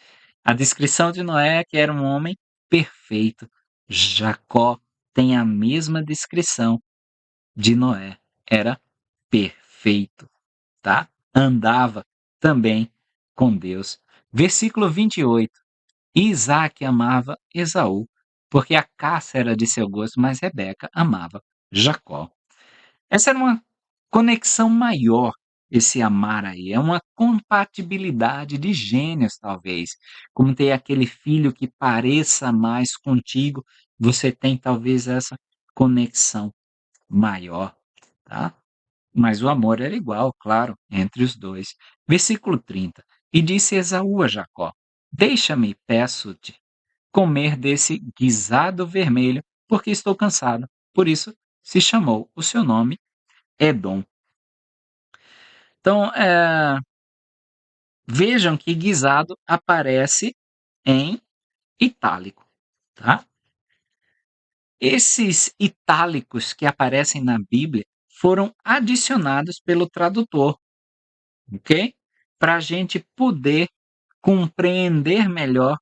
[SPEAKER 1] A descrição de Noé é que era um homem perfeito. Jacó tem a mesma descrição de Noé. Era perfeito, tá? Andava também com Deus. Versículo 28. Isaac amava Esaú, porque a caça era de seu gosto, mas Rebeca amava Jacó. Essa era uma conexão maior, esse amar aí. É uma compatibilidade de gênios, talvez. Como ter aquele filho que pareça mais contigo, você tem talvez essa conexão maior, tá? Mas o amor era igual, claro, entre os dois. Versículo 30. E disse Esaú a Jacó: Deixa-me, peço-te, comer desse guisado vermelho, porque estou cansado. Por isso se chamou o seu nome Edom. Então, vejam que guisado aparece em itálico, tá? Esses itálicos que aparecem na Bíblia foram adicionados pelo tradutor, ok? Para a gente poder compreender melhor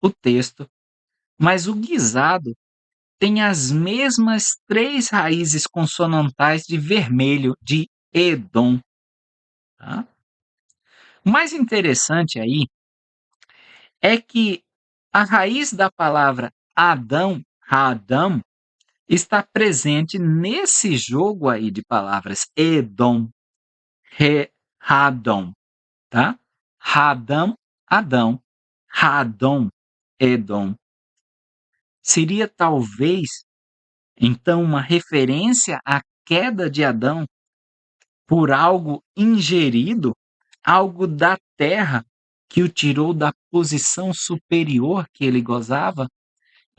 [SPEAKER 1] o texto. Mas o guisado tem as mesmas três raízes consonantais de vermelho, de Edom. Tá? O mais interessante aí é que a raiz da palavra Adão, Adam, está presente nesse jogo aí de palavras Edom, Hadom, tá? Hadam, Adão, Hadom, Edom. Seria talvez, então, uma referência à queda de Adão por algo ingerido, algo da terra que o tirou da posição superior que ele gozava?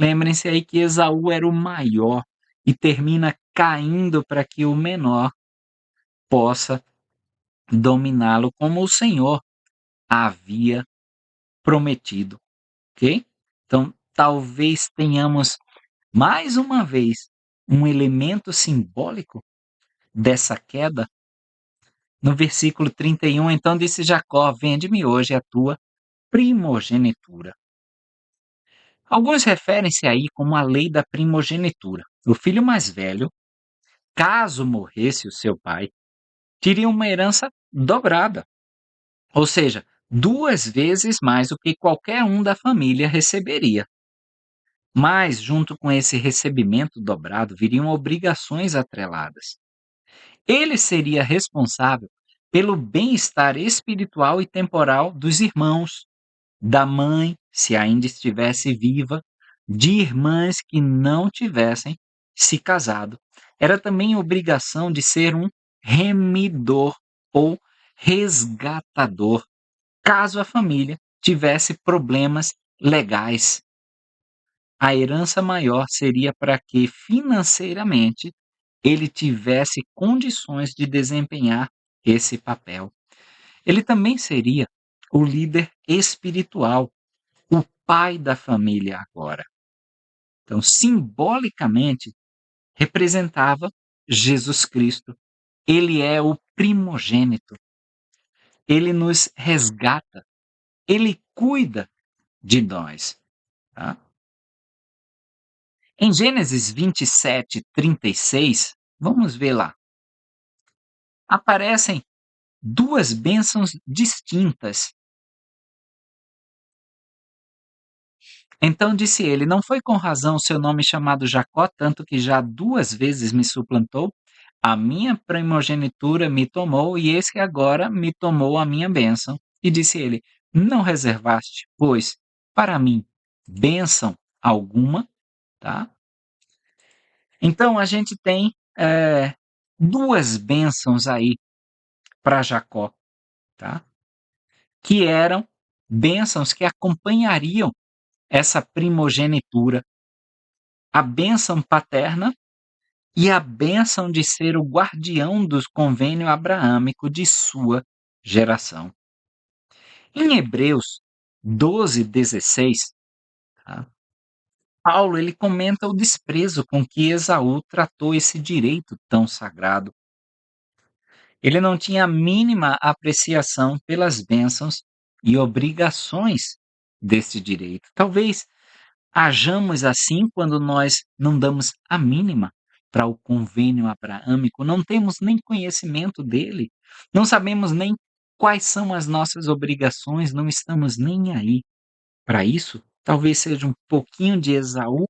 [SPEAKER 1] Lembrem-se aí que Esaú era o maior e termina caindo para que o menor possa dominá-lo como o Senhor havia prometido, ok? Então, talvez tenhamos mais uma vez um elemento simbólico dessa queda. No versículo 31, então disse Jacó: Vende-me hoje a tua primogenitura. Alguns referem-se aí como a lei da primogenitura. O filho mais velho, caso morresse o seu pai, teria uma herança dobrada, ou seja, 2 vezes mais do que qualquer um da família receberia. Mas, junto com esse recebimento dobrado, viriam obrigações atreladas. Ele seria responsável pelo bem-estar espiritual e temporal dos irmãos, da mãe, se ainda estivesse viva, de irmãs que não tivessem se casado. Era também obrigação de ser um remidor ou resgatador, caso a família tivesse problemas legais. A herança maior seria para que financeiramente ele tivesse condições de desempenhar esse papel. Ele também seria o líder espiritual, o pai da família agora. Então, simbolicamente, representava Jesus Cristo. Ele é o primogênito. Ele nos resgata. Ele cuida de nós. Tá? Em Gênesis 27, 36, vamos ver lá. Aparecem duas bênçãos distintas. Então disse ele: Não foi com razão o seu nome chamado Jacó, tanto que já 2 vezes me suplantou? A minha primogenitura me tomou, e eis que agora me tomou a minha bênção. E disse ele: Não reservaste, pois, para mim, bênção alguma, tá? Então a gente tem duas bênçãos aí para Jacó, tá? Que eram bênçãos que acompanhariam essa primogenitura, a bênção paterna e a bênção de ser o guardião do convênio abraâmico de sua geração. Em Hebreus 12:16, tá? Paulo ele comenta o desprezo com que Esaú tratou esse direito tão sagrado. Ele não tinha a mínima apreciação pelas bênçãos e obrigações desse direito. Talvez hajamos assim quando nós não damos a mínima para o convênio abraâmico, não temos nem conhecimento dele, não sabemos nem quais são as nossas obrigações, não estamos nem aí para isso. Talvez seja um pouquinho de Esaú,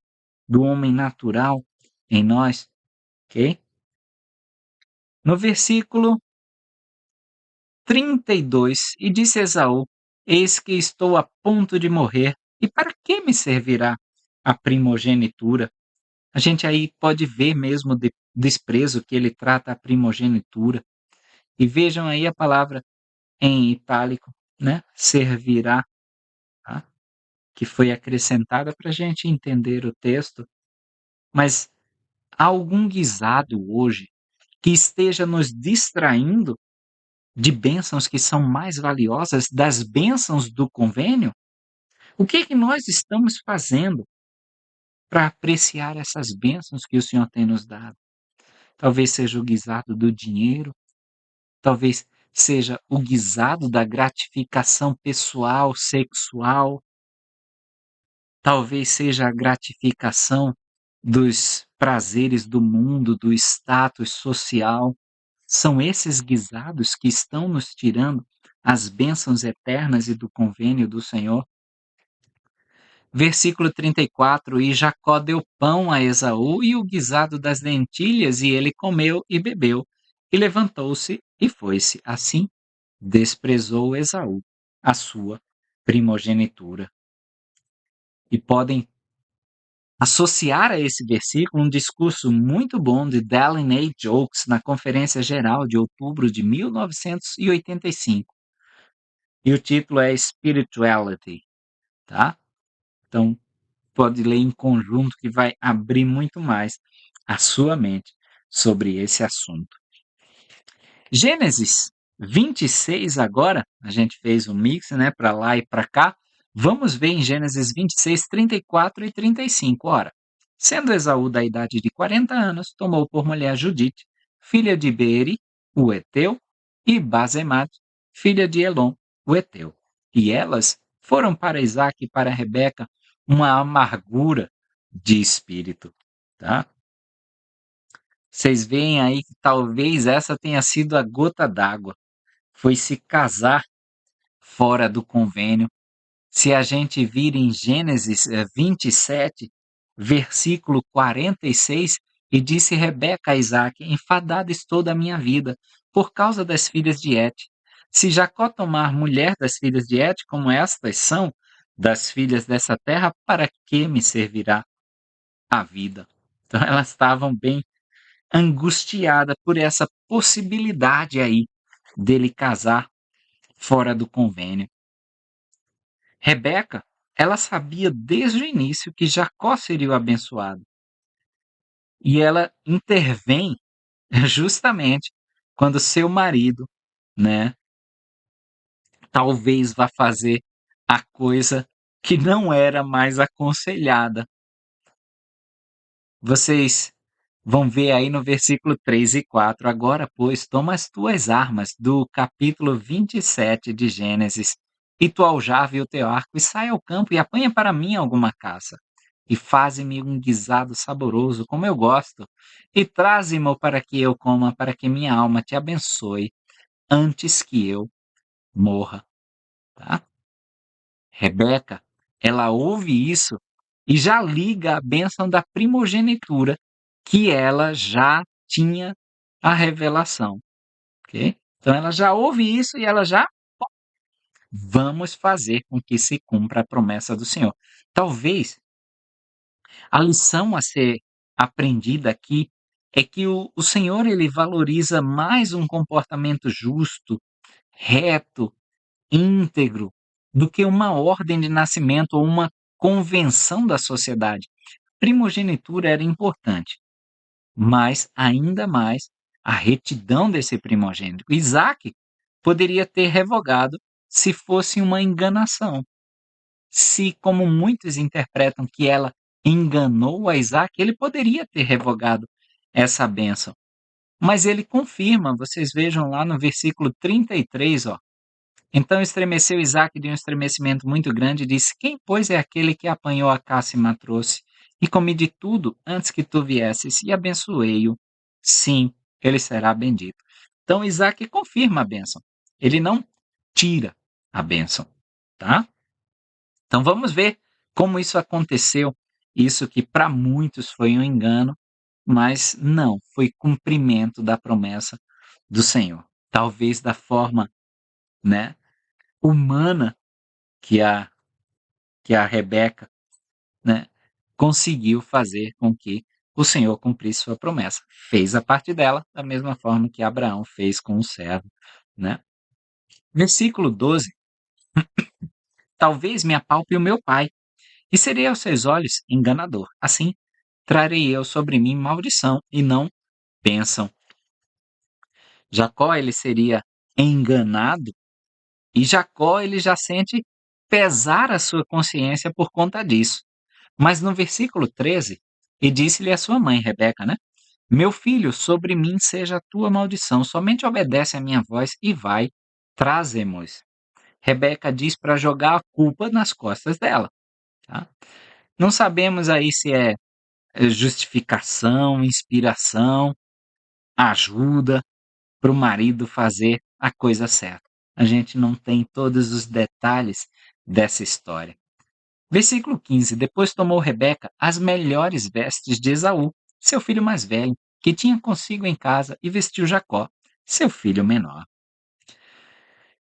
[SPEAKER 1] do homem natural em nós, ok? No versículo 32, e disse Esaú: Eis que estou a ponto de morrer, e para que me servirá a primogenitura? A gente aí pode ver mesmo desprezo que ele trata a primogenitura. E vejam aí a palavra em itálico, né? Servirá, tá? Que foi acrescentada para a gente entender o texto. Mas há algum guisado hoje que esteja nos distraindo de bênçãos que são mais valiosas, das bênçãos do convênio? O que é que nós estamos fazendo para apreciar essas bênçãos que o Senhor tem nos dado? Talvez seja o guisado do dinheiro, talvez seja o guisado da gratificação pessoal, sexual, talvez seja a gratificação dos prazeres do mundo, do status social. São esses guisados que estão nos tirando as bênçãos eternas e do convênio do Senhor. Versículo 34: E Jacó deu pão a Esaú e o guisado das lentilhas, e ele comeu e bebeu, e levantou-se e foi-se. Assim, desprezou Esaú a sua primogenitura. E podem associar a esse versículo um discurso muito bom de Dallin A. Oaks na Conferência Geral de outubro de 1985. E o título é Spirituality, tá? Então, pode ler em conjunto que vai abrir muito mais a sua mente sobre esse assunto. Gênesis 26 agora, a gente fez um mix, né, para lá e para cá. Vamos ver em Gênesis 26, 34 e 35. Ora, sendo Esaú da idade de 40 anos, tomou por mulher Judite, filha de Beeri, o Eteu, e Basemat, filha de Elon, o Eteu. E elas foram para Isaque e para Rebeca uma amargura de espírito, tá? Vocês veem aí que talvez essa tenha sido a gota d'água. Foi se casar fora do convênio. Se a gente vir em Gênesis 27, versículo 46, e disse Rebeca a Isaque: Enfadada estou da minha vida, por causa das filhas de Et. Se Jacó tomar mulher das filhas de Et, como estas são, das filhas dessa terra, para que me servirá a vida? Então elas estavam bem angustiadas por essa possibilidade aí dele casar fora do convênio. Rebeca, ela sabia desde o início que Jacó seria o abençoado. E ela intervém justamente quando seu marido, né, talvez vá fazer a coisa que não era mais aconselhada. Vocês vão ver aí no versículo 3 e 4. Agora, pois, toma as tuas armas, do capítulo 27 de Gênesis, e tu aljava e o teu arco, e sai ao campo e apanha para mim alguma caça. E faze-me um guisado saboroso, como eu gosto, e traze-mo para que eu coma, para que minha alma te abençoe, antes que eu morra. Tá? Rebeca, ela ouve isso e já liga a bênção da primogenitura, que ela já tinha a revelação, ok? Então ela já ouve isso e ela já vamos fazer com que se cumpra a promessa do Senhor. Talvez a lição a ser aprendida aqui é que o Senhor ele valoriza mais um comportamento justo, reto, íntegro, do que uma ordem de nascimento ou uma convenção da sociedade. Primogenitura era importante, mas ainda mais a retidão desse primogênito. Isaac poderia ter revogado se fosse uma enganação. Se, como muitos interpretam que ela enganou a Isaac, ele poderia ter revogado essa bênção. Mas ele confirma, vocês vejam lá no versículo 33, ó. Então estremeceu Isaque de um estremecimento muito grande e disse: Quem, pois, é aquele que apanhou a caça e matrou-se? E comi de tudo antes que tu viesses, e abençoei-o. Sim, ele será bendito. Então Isaque confirma a bênção. Ele não tira a bênção, tá? Então vamos ver como isso aconteceu. Isso que para muitos foi um engano, mas não, foi cumprimento da promessa do Senhor. Talvez da forma, né, humana que a Rebeca, né, conseguiu fazer com que o Senhor cumprisse sua promessa. Fez a parte dela, da mesma forma que Abraão fez com o servo, né? Versículo 12. Talvez me apalpe o meu pai, e serei aos seus olhos enganador. Assim, trarei eu sobre mim maldição, e não bênção. Jacó, ele seria enganado, e Jacó, ele já sente pesar a sua consciência por conta disso. Mas no versículo 13, e disse-lhe a sua mãe, Rebeca, né? Meu filho, sobre mim seja a tua maldição, somente obedece a minha voz e vai, trazemos. Rebeca diz para jogar a culpa nas costas dela. Tá? Não sabemos aí se é justificação, inspiração, ajuda para o marido fazer a coisa certa. A gente não tem todos os detalhes dessa história. Versículo 15. Depois tomou Rebeca as melhores vestes de Esaú, seu filho mais velho, que tinha consigo em casa, e vestiu Jacó, seu filho menor.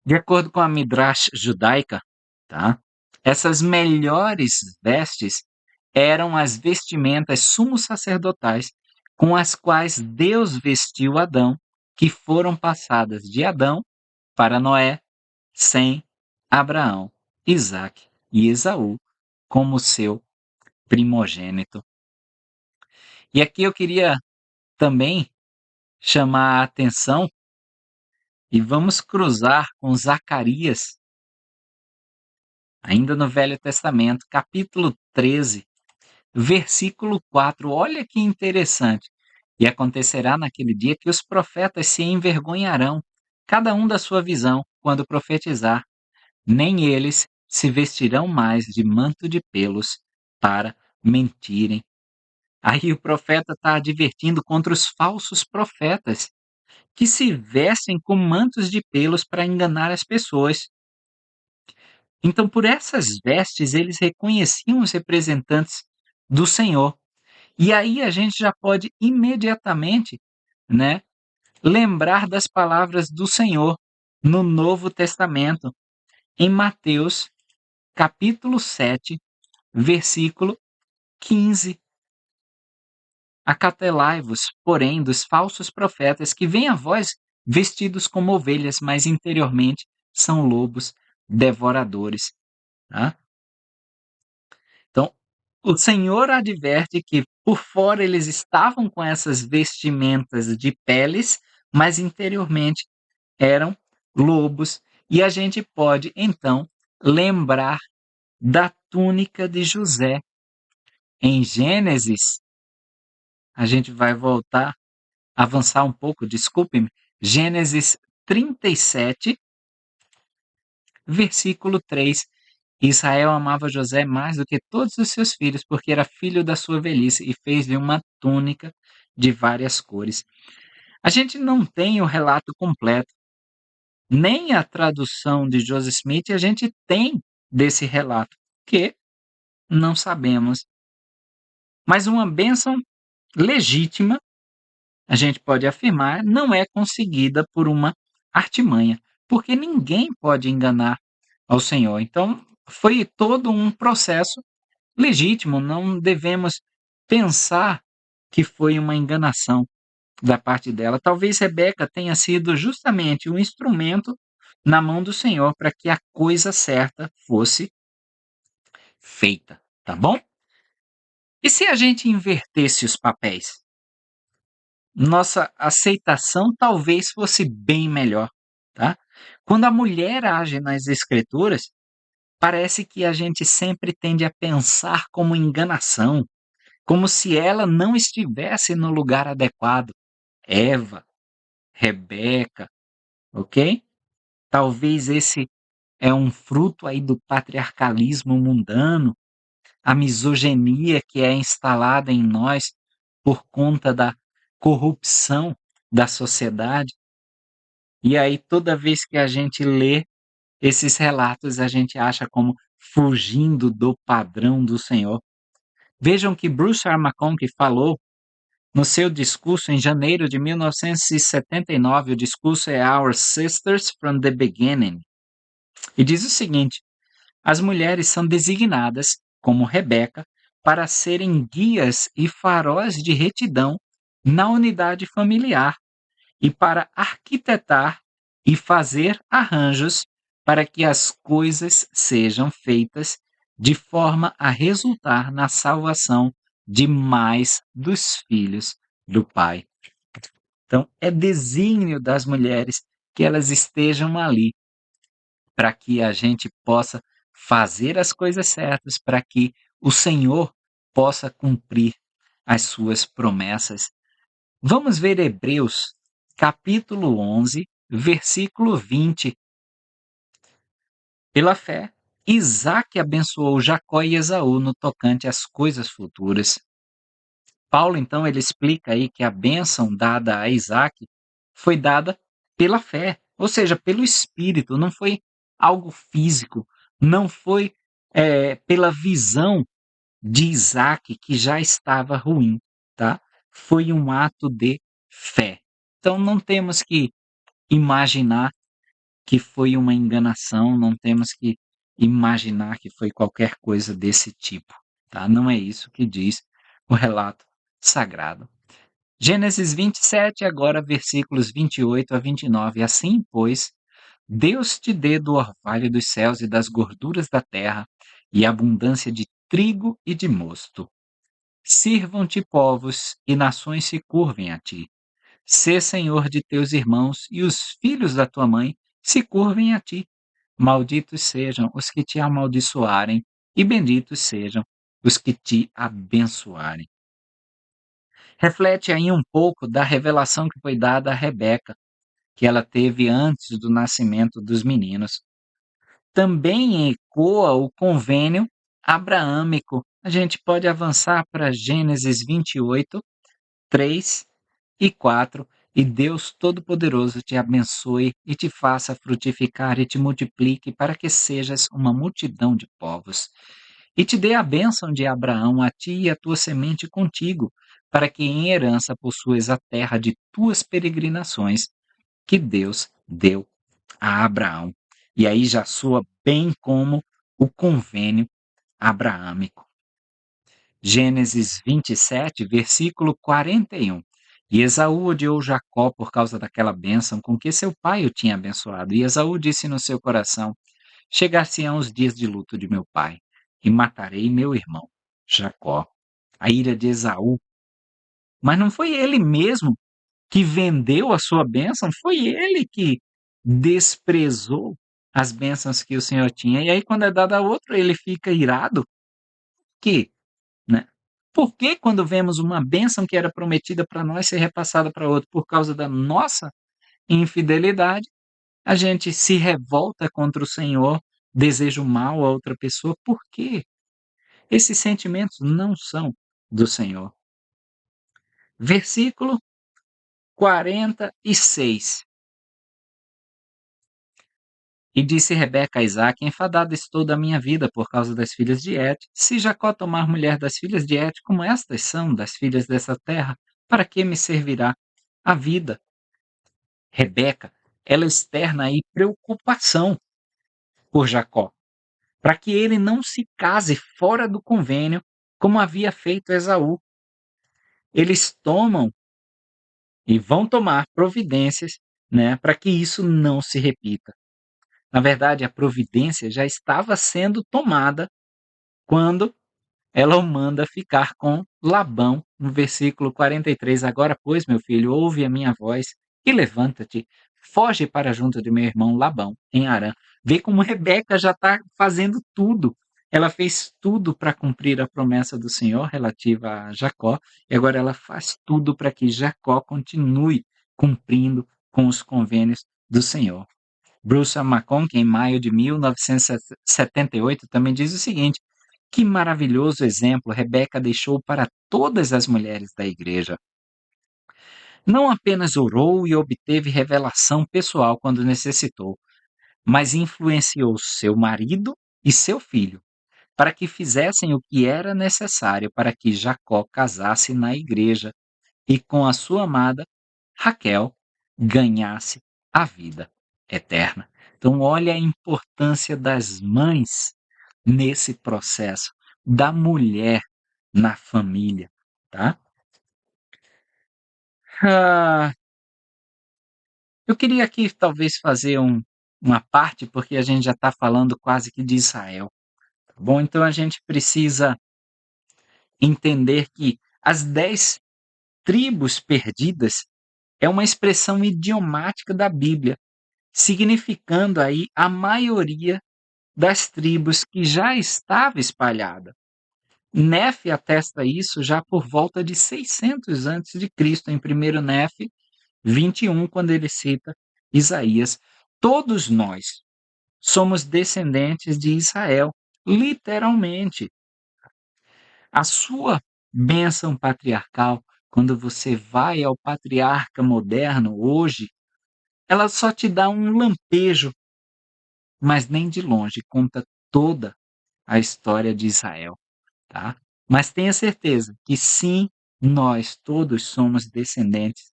[SPEAKER 1] De acordo com a Midrash judaica, tá? Essas melhores vestes eram as vestimentas sumos sacerdotais com as quais Deus vestiu Adão, que foram passadas de Adão para Noé, Sem, Abraão, Isaque e Esaú como seu primogênito. E aqui eu queria também chamar a atenção e vamos cruzar com Zacarias, ainda no Velho Testamento, capítulo 13, versículo 4. Olha que interessante. E acontecerá naquele dia que os profetas se envergonharão, cada um da sua visão, quando profetizar. Nem eles se vestirão mais de manto de pelos para mentirem. Aí o profeta está advertindo contra os falsos profetas, que se vestem com mantos de pelos para enganar as pessoas. Então, por essas vestes, eles reconheciam os representantes do Senhor. E aí a gente já pode imediatamente, né, lembrar das palavras do Senhor no Novo Testamento, em Mateus, capítulo 7, versículo 15. Acautelai-vos, porém, dos falsos profetas que vêm a vós vestidos como ovelhas, mas interiormente são lobos devoradores. Tá? Então, o Senhor adverte que por fora eles estavam com essas vestimentas de peles, mas interiormente eram lobos. E a gente pode, então, lembrar da túnica de José. Em Gênesis, a gente vai voltar, avançar um pouco, desculpe-me, Gênesis 37, versículo 3. Israel amava José mais do que todos os seus filhos, porque era filho da sua velhice, e fez-lhe uma túnica de várias cores. A gente não tem o relato completo, nem a tradução de Joseph Smith a gente tem desse relato, que não sabemos. Mas uma bênção legítima, a gente pode afirmar, não é conseguida por uma artimanha, porque ninguém pode enganar ao Senhor. Então, foi todo um processo legítimo, não devemos pensar que foi uma enganação da parte dela. Talvez Rebeca tenha sido justamente um instrumento na mão do Senhor para que a coisa certa fosse feita, tá bom? E se a gente invertesse os papéis? Nossa aceitação talvez fosse bem melhor, tá? Quando a mulher age nas escrituras, parece que a gente sempre tende a pensar como enganação, como se ela não estivesse no lugar adequado. Eva, Rebeca, ok? Talvez esse é um fruto aí do patriarcalismo mundano, a misoginia que é instalada em nós por conta da corrupção da sociedade. E aí, toda vez que a gente lê esses relatos, a gente acha como fugindo do padrão do Senhor. Vejam que Bruce R. McConaughey falou no seu discurso em janeiro de 1979, o discurso é Our Sisters from the Beginning, e diz o seguinte: as mulheres são designadas, como Rebeca, para serem guias e faróis de retidão na unidade familiar e para arquitetar e fazer arranjos para que as coisas sejam feitas de forma a resultar na salvação de mais dos filhos do Pai. Então, é desígnio das mulheres que elas estejam ali para que a gente possa fazer as coisas certas, para que o Senhor possa cumprir as suas promessas. Vamos ver Hebreus, capítulo 11, versículo 20. Pela fé, Isaque abençoou Jacó e Esaú no tocante às coisas futuras. Paulo, então, ele explica aí que a bênção dada a Isaque foi dada pela fé, ou seja, pelo Espírito, não foi algo físico, não foi pela visão de Isaque que já estava ruim, tá? Foi um ato de fé. Então não temos que imaginar que foi uma enganação, não temos que imaginar que foi qualquer coisa desse tipo, tá? Não é isso que diz o relato sagrado. Gênesis 27, agora versículos 28 a 29. Assim, pois, Deus te dê do orvalho dos céus e das gorduras da terra, e abundância de trigo e de mosto. Sirvam-te povos e nações se curvem a ti. Sê senhor de teus irmãos e os filhos da tua mãe se curvem a ti. Malditos sejam os que te amaldiçoarem e benditos sejam os que te abençoarem. Reflete aí um pouco da revelação que foi dada a Rebeca, que ela teve antes do nascimento dos meninos. Também ecoa o convênio abraâmico. A gente pode avançar para Gênesis 28, 3 e 4. E Deus Todo-Poderoso te abençoe e te faça frutificar e te multiplique para que sejas uma multidão de povos. E te dê a bênção de Abraão a ti e a tua semente contigo, para que em herança possuas a terra de tuas peregrinações, que Deus deu a Abraão. E aí já soa bem como o convênio abraâmico. Gênesis 27, versículo 41. E Esaú odiou Jacó por causa daquela bênção com que seu pai o tinha abençoado. E Esaú disse no seu coração: Chegar-se-ão os dias de luto de meu pai, e matarei meu irmão, Jacó. A ira de Esaú. Mas não foi ele mesmo que vendeu a sua bênção, foi ele que desprezou as bênçãos que o Senhor tinha. E aí, quando é dado a outro, ele fica irado. Que, né? Por que quando vemos uma bênção que era prometida para nós ser repassada para outro por causa da nossa infidelidade, a gente se revolta contra o Senhor, deseja o mal a outra pessoa? Por quê? Esses sentimentos não são do Senhor. Versículo 46. E disse Rebeca a Isaque: Enfadada estou da minha vida por causa das filhas de Et. Se Jacó tomar mulher das filhas de Et, como estas são das filhas dessa terra, para que me servirá a vida? Rebeca, ela externa aí preocupação por Jacó, para que ele não se case fora do convênio, como havia feito Esaú. Eles tomam e vão tomar providências, né, para que isso não se repita. Na verdade, a providência já estava sendo tomada quando ela o manda ficar com Labão, no versículo 43. Agora, pois, meu filho, ouve a minha voz e levanta-te, foge para junto de meu irmão Labão, em Harã. Vê como Rebeca já está fazendo tudo. Ela fez tudo para cumprir a promessa do Senhor relativa a Jacó, e agora ela faz tudo para que Jacó continue cumprindo com os convênios do Senhor. Bruce McConaughey, em maio de 1978, também diz o seguinte: que maravilhoso exemplo Rebeca deixou para todas as mulheres da igreja. Não apenas orou e obteve revelação pessoal quando necessitou, mas influenciou seu marido e seu filho para que fizessem o que era necessário para que Jacó casasse na igreja e com a sua amada Raquel ganhasse a vida eterna. Então, olha a importância das mães nesse processo, da mulher na família, tá? Ah, eu queria aqui talvez fazer uma parte, porque a gente já está falando quase que de Israel, tá bom? Então a gente precisa entender que as 10 tribos perdidas é uma expressão idiomática da Bíblia, significando aí a maioria das tribos que já estava espalhada. Nefe atesta isso já por volta de 600 antes de Cristo, em 1 Nefe 21, quando ele cita Isaías. Todos nós somos descendentes de Israel, literalmente. A sua bênção patriarcal, quando você vai ao patriarca moderno hoje, ela só te dá um lampejo, mas nem de longe conta toda a história de Israel, tá? Mas tenha certeza que sim, nós todos somos descendentes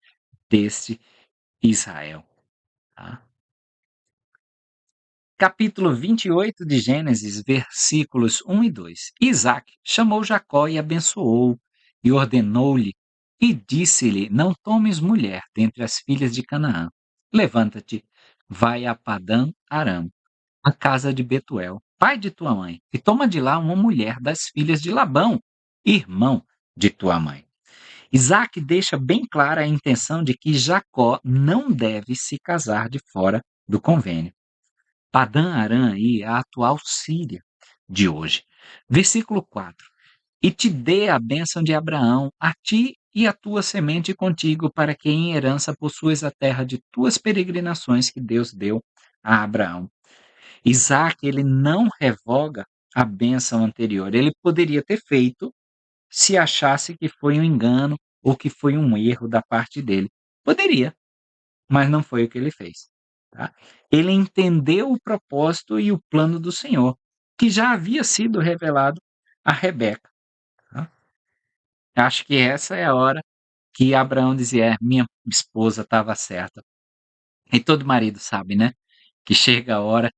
[SPEAKER 1] deste Israel, tá? Capítulo 28 de Gênesis, versículos 1 e 2. Isaac chamou Jacó e abençoou, e ordenou-lhe, e disse-lhe: Não tomes mulher dentre as filhas de Canaã. Levanta-te, vai a Padã Aram, a casa de Betuel, pai de tua mãe, e toma de lá uma mulher das filhas de Labão, irmão de tua mãe. Isaac deixa bem clara a intenção de que Jacó não deve se casar de fora do convênio. Padã Aram aí é a atual Síria de hoje. Versículo 4. E te dê a bênção de Abraão, a ti e a tua semente contigo, para que em herança possuas a terra de tuas peregrinações que Deus deu a Abraão. Isaac, ele não revoga a bênção anterior. Ele poderia ter feito se achasse que foi um engano ou que foi um erro da parte dele. Poderia, mas não foi o que ele fez. Tá? Ele entendeu o propósito e o plano do Senhor, que já havia sido revelado a Rebeca. Tá? Acho que essa é a hora que Abraão dizia: minha esposa estava certa. E todo marido sabe, né? Que chega a hora,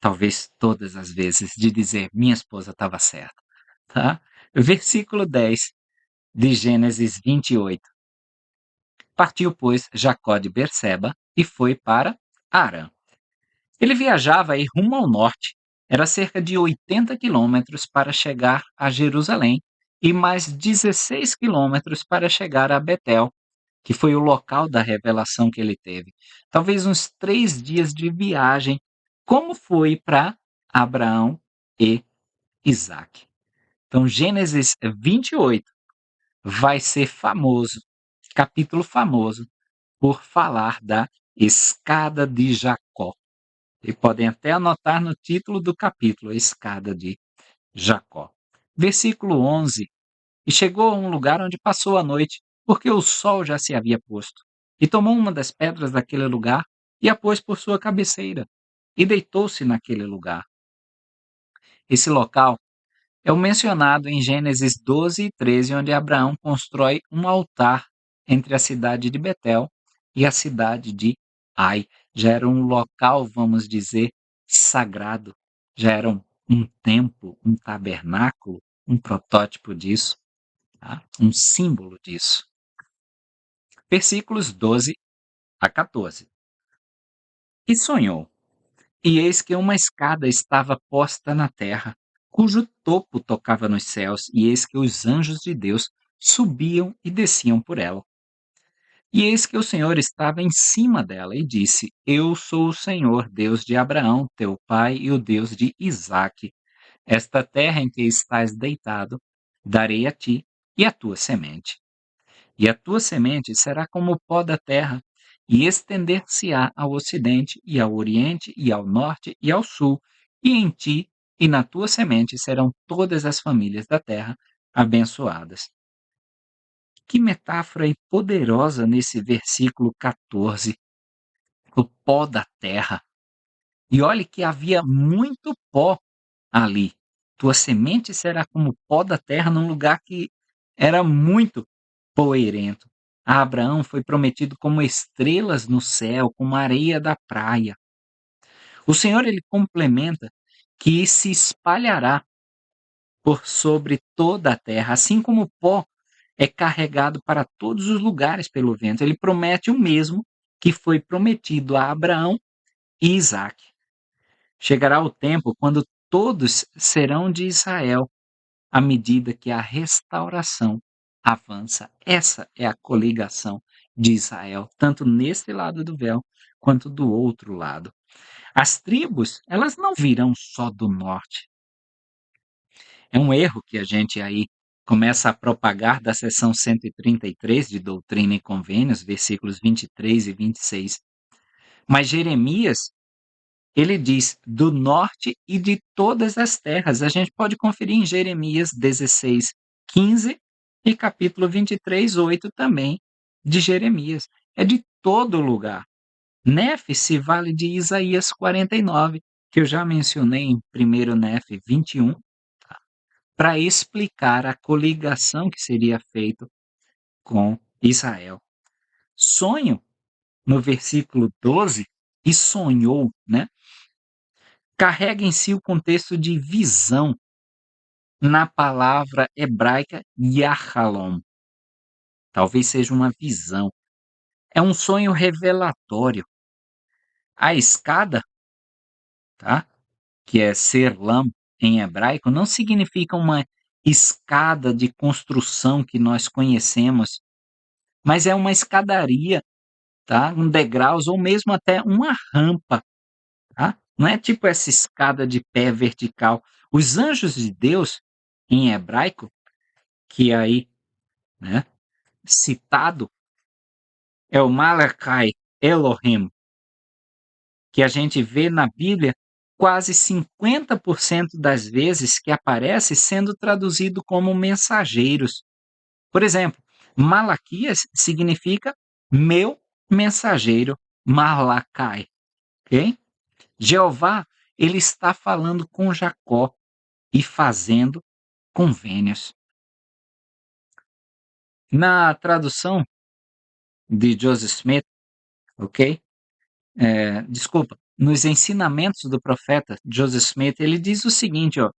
[SPEAKER 1] talvez todas as vezes, de dizer: minha esposa estava certa. Tá? Versículo 10 de Gênesis 28. Partiu, pois, Jacó de Berseba e foi para Harã. Ele viajava aí rumo ao norte. Era cerca de 80 quilômetros para chegar a Jerusalém e mais 16 quilômetros para chegar a Betel, que foi o local da revelação que ele teve. Talvez uns 3 dias de viagem, como foi para Abraão e Isaac. Então, Gênesis 28 vai ser famoso, capítulo famoso, por falar da escada de Jacó. E podem até anotar no título do capítulo, a escada de Jacó. Versículo 11. E chegou a um lugar onde passou a noite, porque o sol já se havia posto. E tomou uma das pedras daquele lugar e a pôs por sua cabeceira, e deitou-se naquele lugar. Esse local é o mencionado em Gênesis 12 e 13, onde Abraão constrói um altar entre a cidade de Betel e a cidade de Ai. Já era um local, vamos dizer, sagrado. Já era um templo, um tabernáculo, um protótipo disso, tá? Um símbolo disso. Versículos 12 a 14. E sonhou, e eis que uma escada estava posta na terra, cujo topo tocava nos céus, e eis que os anjos de Deus subiam e desciam por ela. E eis que o Senhor estava em cima dela e disse: Eu sou o Senhor, Deus de Abraão, teu pai, e o Deus de Isaque. Esta terra em que estás deitado, darei a ti e à tua semente. E a tua semente será como o pó da terra, e estender-se-á ao ocidente, e ao oriente, e ao norte, e ao sul, e em ti e na tua semente serão todas as famílias da terra abençoadas. Que metáfora aí poderosa nesse versículo 14, o pó da terra. E olhe que havia muito pó ali. Tua semente será como o pó da terra num lugar que era muito poeirento. A Abraão foi prometido como estrelas no céu, como areia da praia. O Senhor ele complementa que se espalhará por sobre toda a terra, assim como o pó é carregado para todos os lugares pelo vento. Ele promete o mesmo que foi prometido a Abraão e Isaque. Chegará o tempo quando todos serão de Israel, à medida que a restauração avança. Essa é a coligação de Israel, tanto neste lado do véu quanto do outro lado. As tribos, elas não virão só do norte. É um erro que a gente aí começa a propagar da seção 133 de Doutrina e Convênios, versículos 23 e 26. Mas Jeremias, ele diz do norte e de todas as terras. A gente pode conferir em Jeremias 16, 15 e capítulo 23, 8 também de Jeremias. É de todo lugar. Nef se vale de Isaías 49, que eu já mencionei em 1 Nef 21, para explicar a coligação que seria feita com Israel. Sonho, no versículo 12, e sonhou, né? Carrega em si o contexto de visão na palavra hebraica Yahalom. Talvez seja uma visão. É um sonho revelatório. A escada, tá? Que é serlam em hebraico, não significa uma escada de construção que nós conhecemos, mas é uma escadaria, tá? Um degraus ou mesmo até uma rampa, tá? Não é tipo essa escada de pé vertical. Os anjos de Deus, em hebraico, que aí, né, citado, é o Malakai Elohim, que a gente vê na Bíblia quase 50% das vezes que aparece sendo traduzido como mensageiros. Por exemplo, Malaquias significa meu mensageiro, Malakai, ok? Jeová, ele está falando com Jacó e fazendo convênios. Na tradução de Joseph Smith, ok? Desculpa, nos ensinamentos do profeta Joseph Smith, ele diz o seguinte, ó,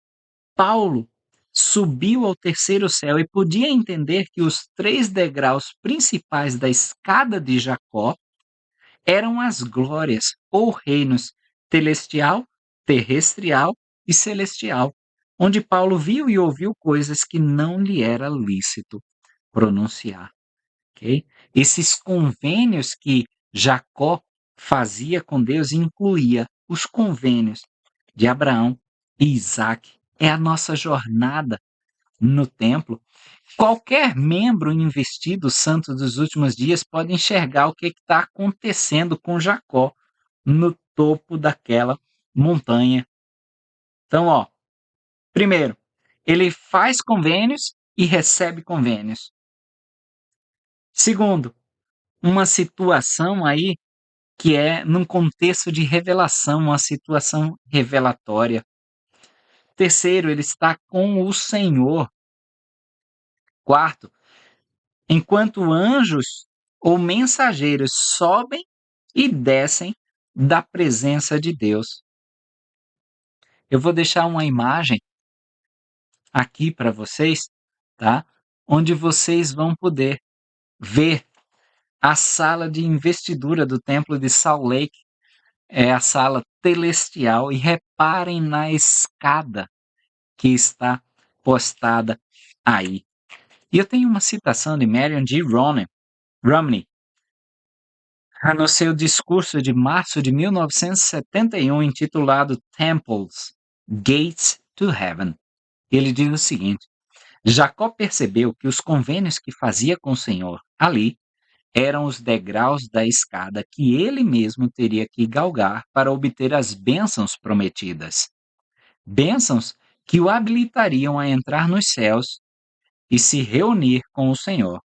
[SPEAKER 1] Paulo subiu ao terceiro céu e podia entender que os 3 degraus principais da escada de Jacó eram as glórias ou reinos celestial, terrestrial e celestial, onde Paulo viu e ouviu coisas que não lhe era lícito pronunciar. Okay? Esses convênios que Jacó fazia com Deus incluía os convênios de Abraão e Isaac. É a nossa jornada no templo. Qualquer membro investido santo dos últimos dias pode enxergar o que está acontecendo com Jacó no topo daquela montanha. Então, ó, primeiro, ele faz convênios e recebe convênios. Segundo, uma situação aí que é num contexto de revelação, uma situação revelatória. Terceiro, ele está com o Senhor. Quarto, enquanto anjos ou mensageiros sobem e descem da presença de Deus. Eu vou deixar uma imagem aqui para vocês, tá? Onde vocês vão poder ver a sala de investidura do templo de Salt Lake. É a sala celestial e reparem na escada que está postada aí. E eu tenho uma citação de Marion G. Romney, no seu discurso de março de 1971, intitulado Temples, Gates to Heaven. Ele diz o seguinte: Jacó percebeu que os convênios que fazia com o Senhor ali eram os degraus da escada que ele mesmo teria que galgar para obter as bênçãos prometidas. Bênçãos que o habilitariam a entrar nos céus e se reunir com o Senhor.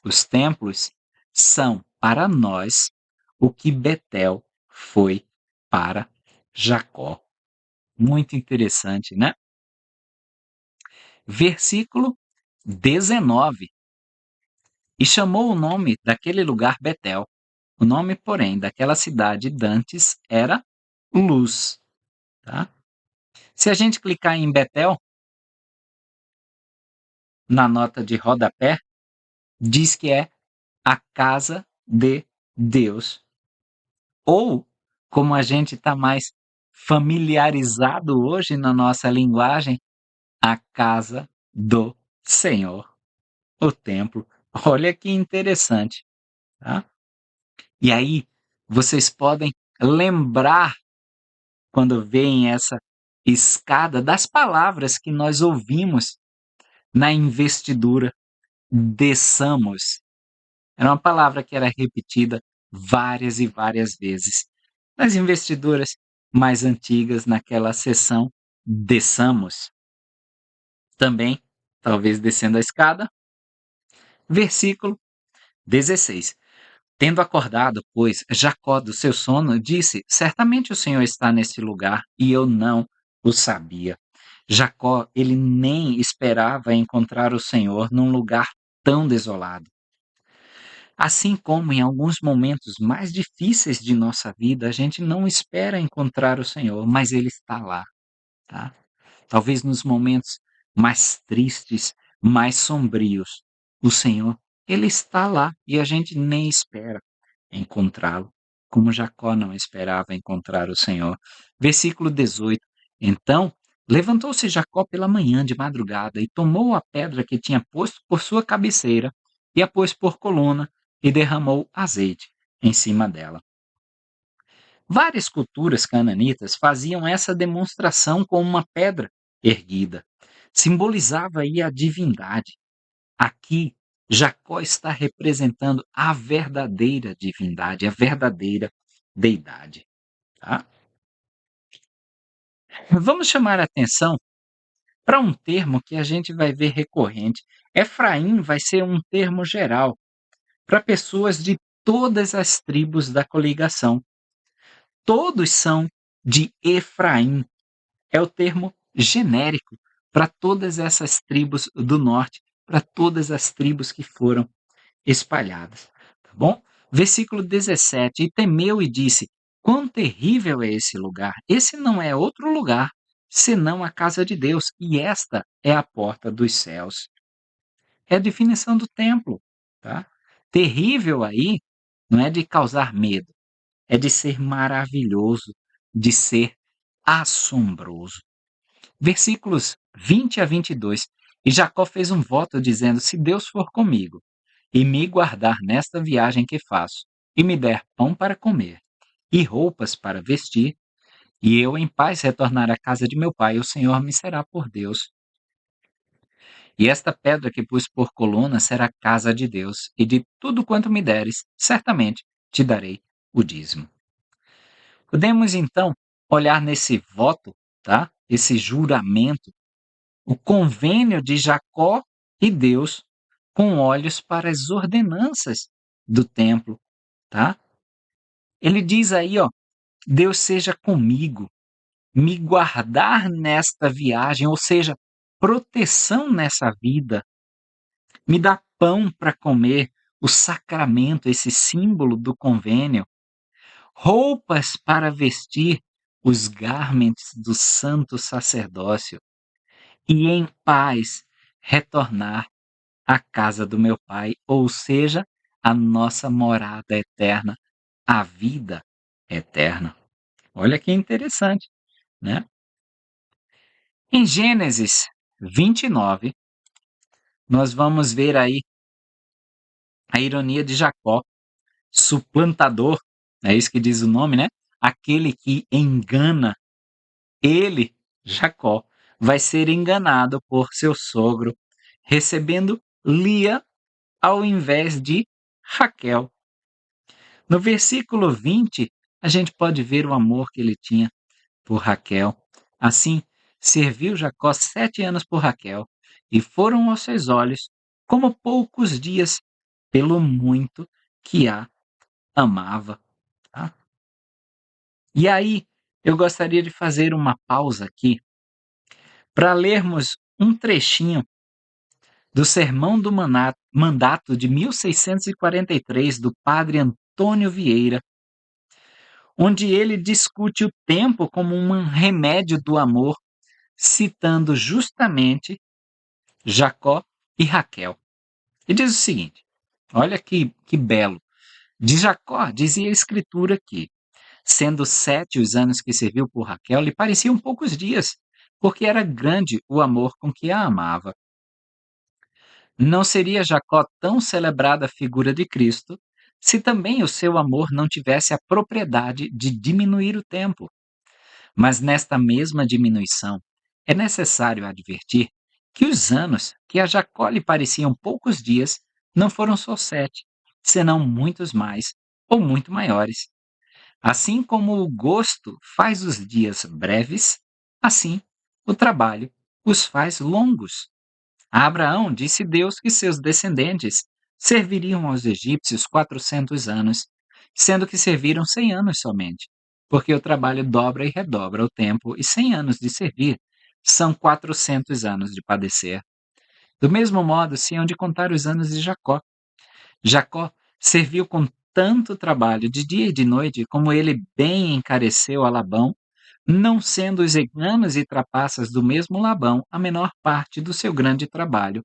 [SPEAKER 1] Os templos são para nós o que Betel foi para Jacó. Muito interessante, né? Versículo 19. E chamou o nome daquele lugar Betel. O nome, porém, daquela cidade dantes era Luz. Tá? Se a gente clicar em Betel, na nota de rodapé, diz que é a casa de Deus. Ou, como a gente está mais familiarizado hoje na nossa linguagem, a casa do Senhor, o templo. Olha que interessante, tá? E aí, vocês podem lembrar, quando veem essa escada, das palavras que nós ouvimos na investidura: desçamos. Era uma palavra que era repetida várias e várias vezes. Nas investiduras mais antigas, naquela sessão, desçamos. Também, talvez descendo a escada, versículo 16. Tendo acordado, pois, Jacó do seu sono, disse: certamente o Senhor está neste lugar, e eu não o sabia. Jacó, ele nem esperava encontrar o Senhor num lugar tão desolado. Assim como em alguns momentos mais difíceis de nossa vida, a gente não espera encontrar o Senhor, mas Ele está lá, tá? Talvez nos momentos mais tristes, mais sombrios, o Senhor, Ele está lá e a gente nem espera encontrá-lo, como Jacó não esperava encontrar o Senhor. Versículo 18. Então levantou-se Jacó pela manhã de madrugada e tomou a pedra que tinha posto por sua cabeceira e a pôs por coluna e derramou azeite em cima dela. Várias culturas cananitas faziam essa demonstração com uma pedra erguida. Simbolizava aí a divindade. Aqui, Jacó está representando a verdadeira divindade, a verdadeira deidade. Tá? Vamos chamar a atenção para um termo que a gente vai ver recorrente. Efraim vai ser um termo geral para pessoas de todas as tribos da coligação. Todos são de Efraim. É o termo genérico para todas essas tribos do norte, para todas as tribos que foram espalhadas. Tá bom? Versículo 17: E temeu e disse: quão terrível é esse lugar! Esse não é outro lugar senão a casa de Deus, e esta é a porta dos céus. É a definição do templo. Tá? Terrível aí não é de causar medo, é de ser maravilhoso, de ser assombroso. Versículos 20 a 22. E Jacó fez um voto dizendo: se Deus for comigo e me guardar nesta viagem que faço, e me der pão para comer e roupas para vestir, e eu em paz retornar à casa de meu pai, o Senhor me será por Deus. E esta pedra que pus por coluna será casa de Deus, e de tudo quanto me deres, certamente te darei o dízimo. Podemos então olhar nesse voto, tá? Esse juramento, o convênio de Jacó e Deus, com olhos para as ordenanças do templo, tá? Ele diz aí, ó, Deus seja comigo, me guardar nesta viagem, ou seja, proteção nessa vida, me dá pão para comer, o sacramento, esse símbolo do convênio, roupas para vestir, os garments do santo sacerdócio, e em paz retornar à casa do meu pai, ou seja, a nossa morada eterna, a vida eterna. Olha que interessante, né? Em Gênesis 29, nós vamos ver aí a ironia de Jacó, suplantador, é isso que diz o nome, né? Aquele que engana. Ele, Jacó, vai ser enganado por seu sogro, recebendo Lia ao invés de Raquel. No versículo 20, a gente pode ver o amor que ele tinha por Raquel. Assim, serviu Jacó 7 anos por Raquel, e foram aos seus olhos como poucos dias, pelo muito que a amava. Tá? E aí, eu gostaria de fazer uma pausa aqui para lermos um trechinho do Sermão do Mandato de 1643 do padre Antônio Vieira, onde ele discute o tempo como um remédio do amor, citando justamente Jacó e Raquel. E diz o seguinte: olha que belo. De Jacó, dizia a escritura que, sendo 7 os anos que serviu por Raquel, lhe pareciam poucos dias, porque era grande o amor com que a amava. Não seria Jacó tão celebrada figura de Cristo se também o seu amor não tivesse a propriedade de diminuir o tempo. Mas nesta mesma diminuição, é necessário advertir que os anos que a Jacó lhe pareciam poucos dias não foram só 7, senão muitos mais ou muito maiores. Assim como o gosto faz os dias breves, assim o trabalho os faz longos. A Abraão disse Deus que seus descendentes serviriam aos egípcios 400 anos, sendo que serviram 100 anos somente, porque o trabalho dobra e redobra o tempo, e 100 anos de servir são 400 anos de padecer. Do mesmo modo, se hão de contar os anos de Jacó. Jacó serviu com tanto trabalho de dia e de noite, como ele bem encareceu a Labão, não sendo os enganos e trapaças do mesmo Labão a menor parte do seu grande trabalho.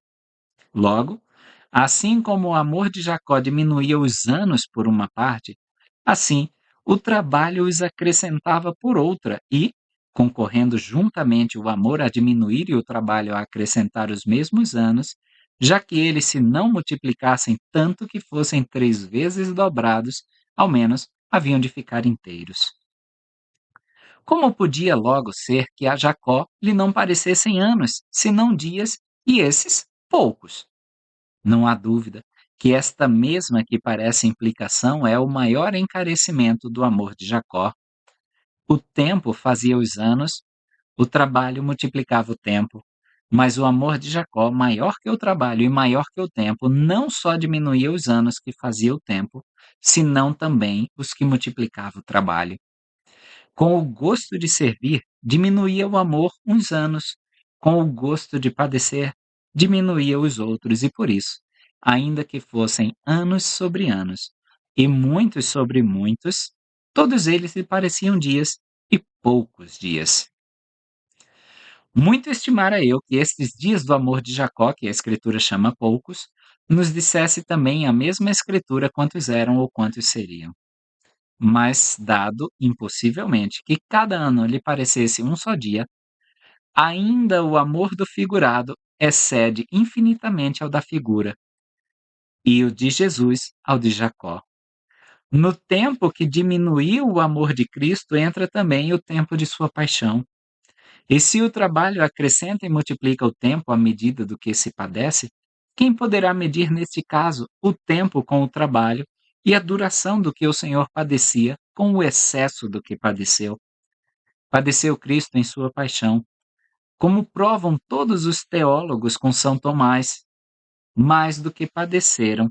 [SPEAKER 1] Logo, assim como o amor de Jacó diminuía os anos por uma parte, assim o trabalho os acrescentava por outra e, concorrendo juntamente o amor a diminuir e o trabalho a acrescentar os mesmos anos, já que eles se não multiplicassem tanto que fossem 3 vezes dobrados, ao menos haviam de ficar inteiros. Como podia logo ser que a Jacó lhe não parecessem anos, senão dias, e esses poucos? Não há dúvida que esta mesma que parece implicação é o maior encarecimento do amor de Jacó. O tempo fazia os anos, o trabalho multiplicava o tempo, mas o amor de Jacó, maior que o trabalho e maior que o tempo, não só diminuía os anos que fazia o tempo, senão também os que multiplicava o trabalho. Com o gosto de servir, diminuía o amor uns anos, com o gosto de padecer, diminuía os outros, e por isso, ainda que fossem anos sobre anos, e muitos sobre muitos, todos eles lhe pareciam dias e poucos dias. Muito estimara eu que estes dias do amor de Jacó, que a Escritura chama poucos, nos dissesse também a mesma Escritura quantos eram ou quantos seriam. Mas, dado, impossivelmente, que cada ano lhe parecesse um só dia, ainda o amor do figurado excede infinitamente ao da figura, e o de Jesus ao de Jacó. No tempo que diminuiu o amor de Cristo, entra também o tempo de sua paixão. E se o trabalho acrescenta e multiplica o tempo à medida do que se padece, quem poderá medir neste caso o tempo com o trabalho e a duração do que o Senhor padecia com o excesso do que padeceu? Padeceu Cristo em sua paixão, como provam todos os teólogos com São Tomás, mais do que padeceram,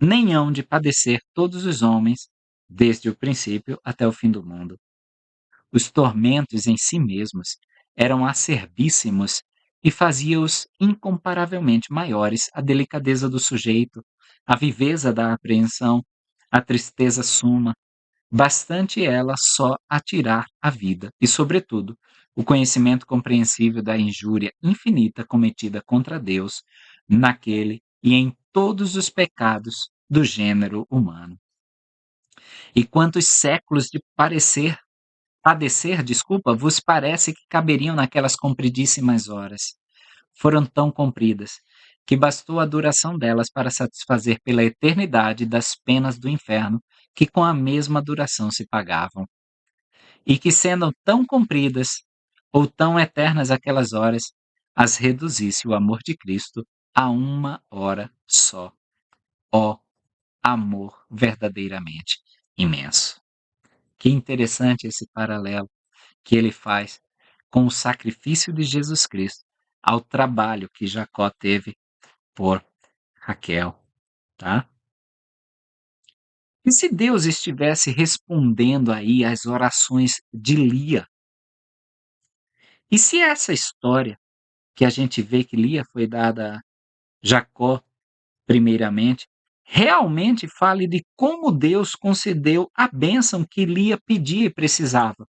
[SPEAKER 1] nem hão de padecer todos os homens, desde o princípio até o fim do mundo. Os tormentos em si mesmos eram acerbíssimos e fazia-os incomparavelmente maiores a delicadeza do sujeito, a viveza da apreensão, a tristeza suma, bastante ela só a tirar a vida e, sobretudo, o conhecimento compreensível da injúria infinita cometida contra Deus naquele e em todos os pecados do gênero humano. E quantos séculos de padecer, desculpa, vos parece que caberiam naquelas compridíssimas horas? Foram tão compridas, que bastou a duração delas para satisfazer pela eternidade das penas do inferno, que com a mesma duração se pagavam. E que sendo tão compridas, ou tão eternas aquelas horas, as reduzisse o amor de Cristo a uma hora só. Ó amor verdadeiramente imenso! Que interessante esse paralelo que ele faz com o sacrifício de Jesus Cristo ao trabalho que Jacó teve por Raquel, tá? E se Deus estivesse respondendo aí às orações de Lia? E se essa história que a gente vê que Lia foi dada a Jacó primeiramente, realmente fale de como Deus concedeu a bênção que Lia pedia e precisava?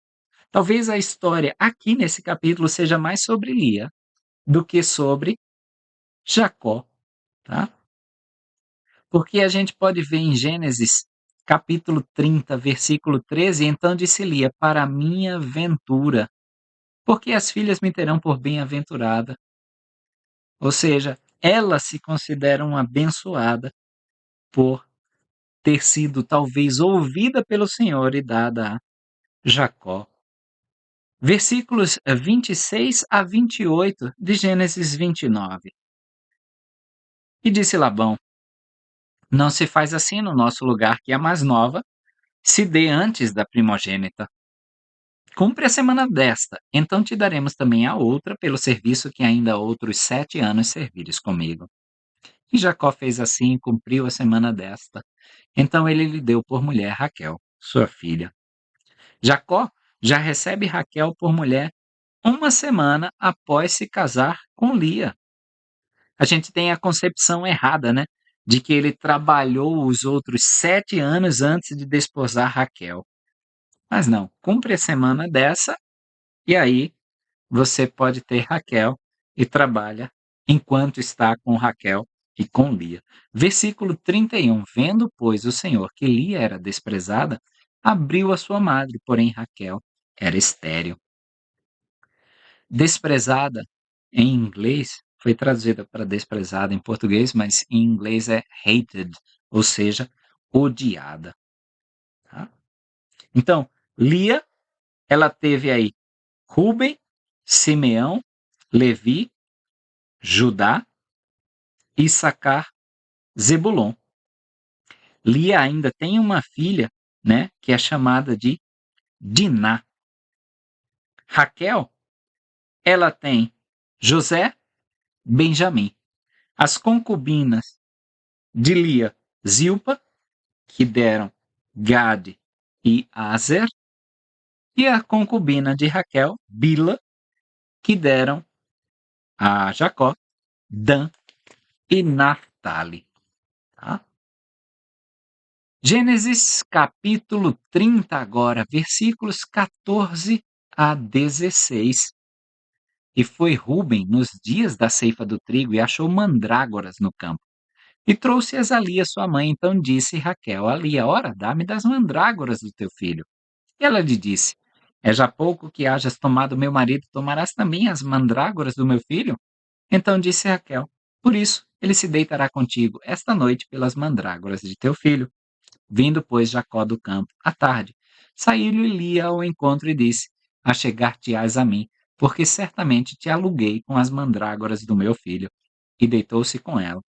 [SPEAKER 1] Talvez a história aqui nesse capítulo seja mais sobre Lia do que sobre Jacó, tá? Porque a gente pode ver em Gênesis, capítulo 30, versículo 13, então disse Lia, para minha ventura, porque as filhas me terão por bem-aventurada. Ou seja, ela se considera uma abençoada por ter sido talvez ouvida pelo Senhor e dada a Jacó. Versículos 26 a 28 de Gênesis 29. E disse Labão: não se faz assim no nosso lugar, que a mais nova se dê antes da primogênita. Cumpre a semana desta, então te daremos também a outra pelo serviço que ainda outros 7 anos servires comigo. E Jacó fez assim e cumpriu a semana desta. Então ele lhe deu por mulher Raquel, sua filha. Jacó já recebe Raquel por mulher uma semana após se casar com Lia. A gente tem a concepção errada, né? De que ele trabalhou os outros 7 anos antes de desposar Raquel. Mas não, cumpre a semana dessa e aí você pode ter Raquel e trabalha enquanto está com Raquel e com Lia. Versículo 31. Vendo, pois, o Senhor que Lia era desprezada, abriu a sua madre, porém Raquel era estéril. Desprezada, em inglês, foi traduzida para desprezada em português, mas em inglês é hated, ou seja, odiada. Tá? Então, Lia, ela teve aí Rúben, Simeão, Levi, Judá, Issacar, Zebulon. Lia ainda tem uma filha, né, que é chamada de Diná. Raquel, ela tem José, Benjamim. As concubinas de Lia, Zilpa, que deram Gade e Aser, e a concubina de Raquel, Bila, que deram a Jacó, Dan e Naphtali. Tá? Gênesis capítulo 30 agora, versículos 14 a 16. E foi Ruben nos dias da ceifa do trigo e achou mandrágoras no campo. E trouxe-as a Lia, sua mãe. Então disse Raquel a Lia, ora, dá-me das mandrágoras do teu filho. E ela lhe disse, é já pouco que hajas tomado meu marido, tomarás também as mandrágoras do meu filho? Então disse Raquel, por isso ele se deitará contigo esta noite pelas mandrágoras de teu filho. Vindo, pois, Jacó do campo, à tarde, saiu-lhe Lia ao encontro e disse, achegar-te-ás a mim, porque certamente te aluguei com as mandrágoras do meu filho. E deitou-se com ela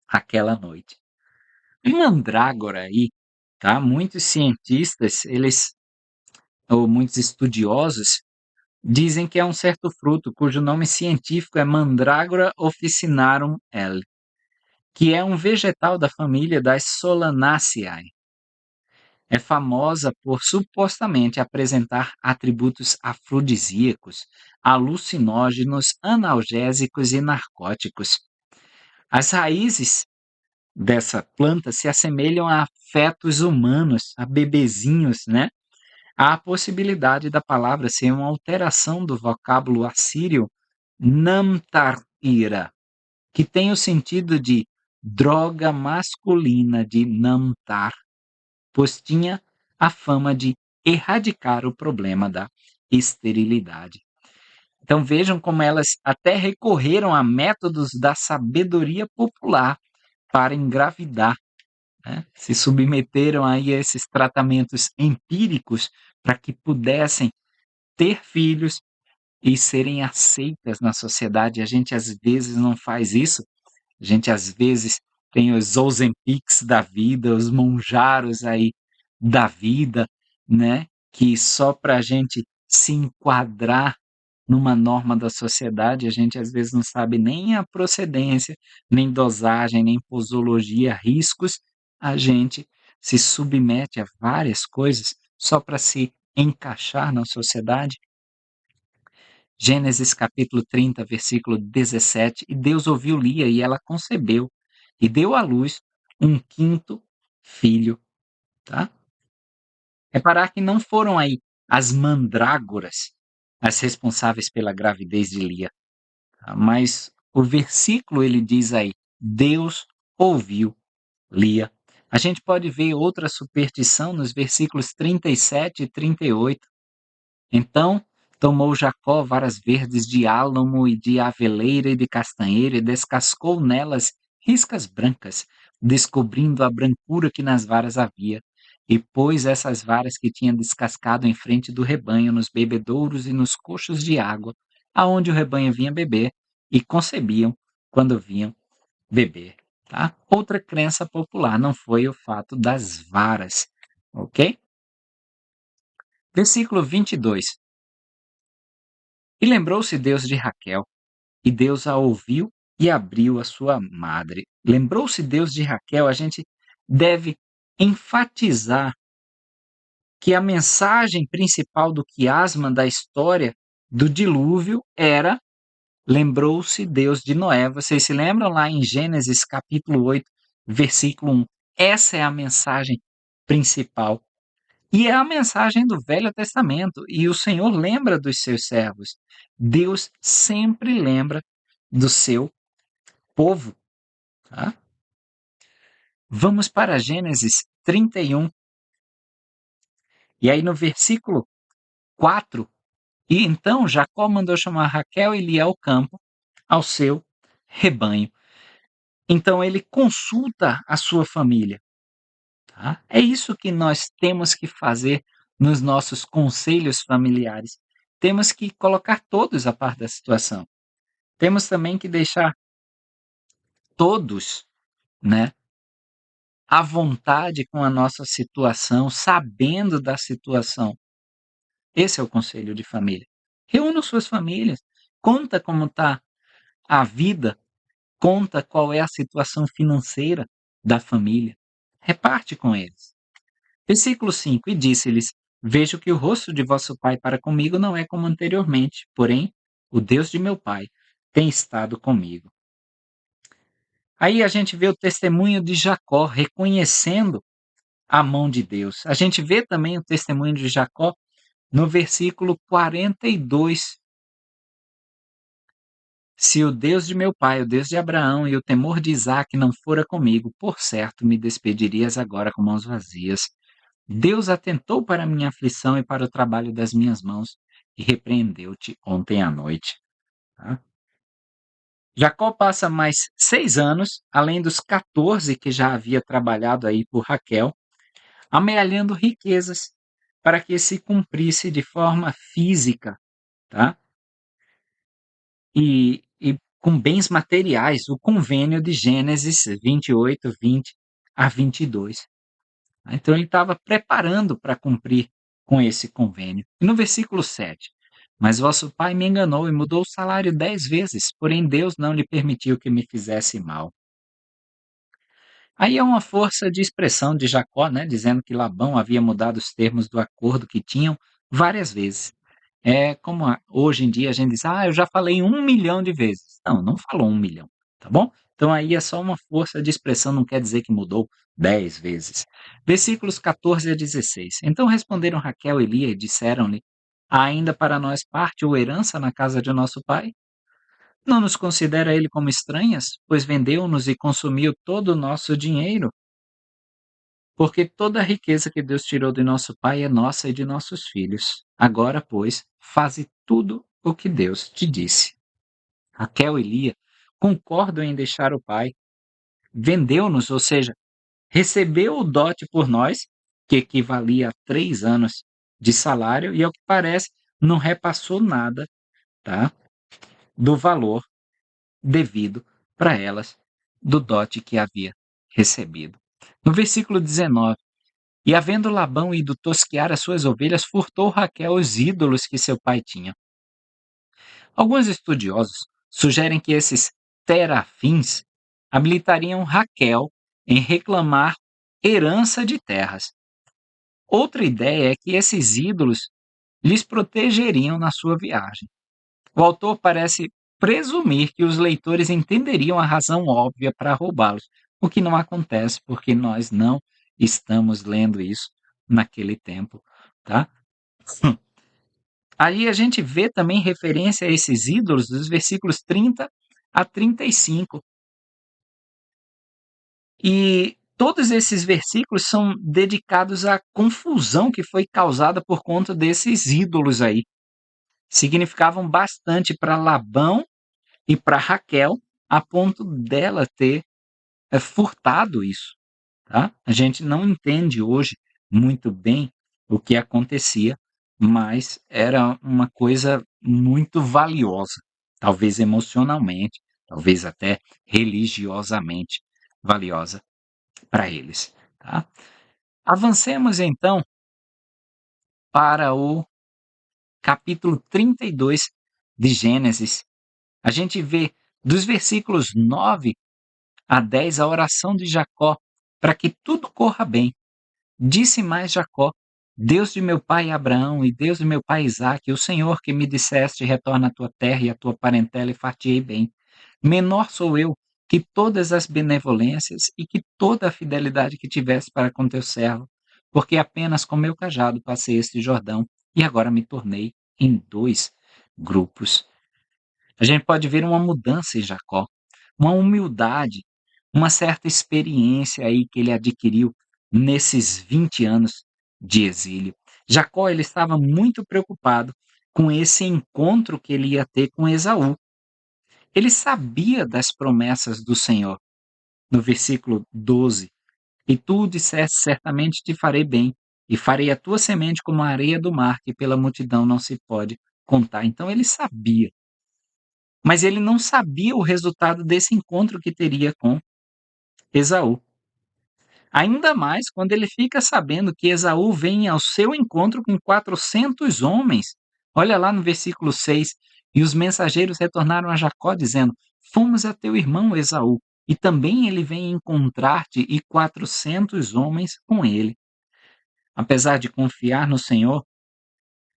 [SPEAKER 1] aquela noite. E mandrágora aí, tá? Muitos cientistas, ou muitos estudiosos, dizem que é um certo fruto cujo nome científico é Mandrágora officinarum L, que é um vegetal da família das Solanaceae. É famosa por supostamente apresentar atributos afrodisíacos, alucinógenos, analgésicos e narcóticos. As raízes dessa planta se assemelham a fetos humanos, a bebezinhos, né? Há a possibilidade da palavra ser uma alteração do vocábulo assírio namtar-ira, que tem o sentido de droga masculina de namtar, pois tinha a fama de erradicar o problema da esterilidade. Então vejam como elas até recorreram a métodos da sabedoria popular para engravidar, né? Se submeteram aí a esses tratamentos empíricos para que pudessem ter filhos e serem aceitas na sociedade. A gente às vezes não faz isso. A gente às vezes tem os Ozempics da vida, os Monjaros aí da vida, né? Que só para a gente se enquadrar numa norma da sociedade, a gente às vezes não sabe nem a procedência, nem dosagem, nem posologia, riscos, a gente se submete a várias coisas só para se encaixar na sociedade. Gênesis capítulo 30, versículo 17. E Deus ouviu Lia e ela concebeu e deu à luz um quinto filho. Tá? Reparar que não foram aí as mandrágoras as responsáveis pela gravidez de Lia, tá? Mas O versículo ele diz aí: Deus ouviu Lia. A gente pode ver outra superstição nos versículos 37 e 38. Então tomou Jacó varas verdes de álamo e de aveleira e de castanheira e descascou nelas riscas brancas, descobrindo a brancura que nas varas havia. E pôs essas varas que tinha descascado em frente do rebanho, nos bebedouros e nos coxos de água, aonde o rebanho vinha beber, e concebiam quando vinham beber. Tá? Outra crença popular não foi o fato das varas. Ok? Versículo 22. E lembrou-se Deus de Raquel, e Deus a ouviu e abriu a sua madre. Lembrou-se Deus de Raquel, a gente deve enfatizar que a mensagem principal do quiasma da história do dilúvio era lembrou-se Deus de Noé. Vocês se lembram lá em Gênesis capítulo 8, versículo 1. Essa é a mensagem principal. E é a mensagem do Velho Testamento. E o Senhor lembra dos seus servos. Deus sempre lembra do seu povo. Tá? Vamos para Gênesis 31. E aí no versículo 4. E então Jacó mandou chamar Raquel e Lia ao campo, ao seu rebanho. Então ele consulta a sua família. Tá? É isso que nós temos que fazer nos nossos conselhos familiares. Temos que colocar todos a par da situação. Temos também que deixar todos, né, à vontade com a nossa situação, sabendo da situação. Esse é o conselho de família. Reúna suas famílias, conta como está a vida, conta qual é a situação financeira da família. Reparte com eles. Versículo 5: E disse-lhes: Vejo que o rosto de vosso pai para comigo não é como anteriormente, porém, o Deus de meu pai tem estado comigo. Aí a gente vê o testemunho de Jacó reconhecendo a mão de Deus. A gente vê também o testemunho de Jacó no versículo 42. Se o Deus de meu pai, o Deus de Abraão e o temor de Isaque não fora comigo, por certo me despedirias agora com mãos vazias. Deus atentou para a minha aflição e para o trabalho das minhas mãos e repreendeu-te ontem à noite. Tá? Jacó passa mais 6 anos, além dos 14 que já havia trabalhado aí por Raquel, amealhando riquezas para que se cumprisse de forma física, tá? E com bens materiais, o convênio de Gênesis 28, 20 a 22. Então ele estava preparando para cumprir com esse convênio. E no versículo 7, mas vosso pai me enganou e mudou o salário 10 vezes, porém Deus não lhe permitiu que me fizesse mal. Aí é uma força de expressão de Jacó, né, dizendo que Labão havia mudado os termos do acordo que tinham várias vezes. É como hoje em dia a gente diz, eu já falei 1 milhão de vezes. Não, não falou 1 milhão, tá bom? Então aí é só uma força de expressão, não quer dizer que mudou 10 vezes. Versículos 14 a 16. Então responderam Raquel e Lia e disseram-lhe, há ainda para nós parte ou herança na casa de nosso pai? Não nos considera ele como estranhas, pois vendeu-nos e consumiu todo o nosso dinheiro. Porque toda a riqueza que Deus tirou de nosso pai é nossa e de nossos filhos. Agora, pois, faze tudo o que Deus te disse. Raquel e Lia concordam em deixar o pai. Vendeu-nos, ou seja, recebeu o dote por nós, que equivalia a 3 anos de salário, e ao que parece, não repassou nada, tá, do valor devido para elas do dote que havia recebido. No versículo 19, e havendo Labão ido tosquear as suas ovelhas, furtou Raquel os ídolos que seu pai tinha. Alguns estudiosos sugerem que esses terafins habilitariam Raquel em reclamar herança de terras. Outra ideia é que esses ídolos lhes protegeriam na sua viagem. O autor parece presumir que os leitores entenderiam a razão óbvia para roubá-los, o que não acontece porque nós não estamos lendo isso naquele tempo, tá? Aí a gente vê também referência a esses ídolos dos versículos 30 a 35. E todos esses versículos são dedicados à confusão que foi causada por conta desses ídolos aí. Significavam bastante para Labão e para Raquel, a ponto dela ter furtado isso. Tá? A gente não entende hoje muito bem o que acontecia, mas era uma coisa muito valiosa, talvez emocionalmente, talvez até religiosamente valiosa para eles. Tá? Avancemos então para o capítulo 32 de Gênesis. A gente vê dos versículos 9 a 10 a oração de Jacó para que tudo corra bem. Disse mais Jacó: Deus de meu pai Abraão e Deus de meu pai Isaque, o Senhor que me disseste: retorna à tua terra e à tua parentela e far-te-ei bem. Menor sou eu que todas as benevolências e que toda a fidelidade que tivesse para com teu servo, porque apenas com meu cajado passei este Jordão e agora me tornei em dois grupos. A gente pode ver uma mudança em Jacó, uma humildade, uma certa experiência aí que ele adquiriu nesses 20 anos de exílio. Jacó ele estava muito preocupado com esse encontro que ele ia ter com Esaú. Ele sabia das promessas do Senhor, no versículo 12: E tu disseste: certamente te farei bem, e farei a tua semente como a areia do mar, que pela multidão não se pode contar. Então ele sabia, mas ele não sabia o resultado desse encontro que teria com Esaú. Ainda mais quando ele fica sabendo que Esaú vem ao seu encontro com 400 homens. Olha lá no versículo 6. E os mensageiros retornaram a Jacó, dizendo: Fomos a teu irmão Esaú, e também ele vem encontrar-te, e 400 homens com ele. Apesar de confiar no Senhor,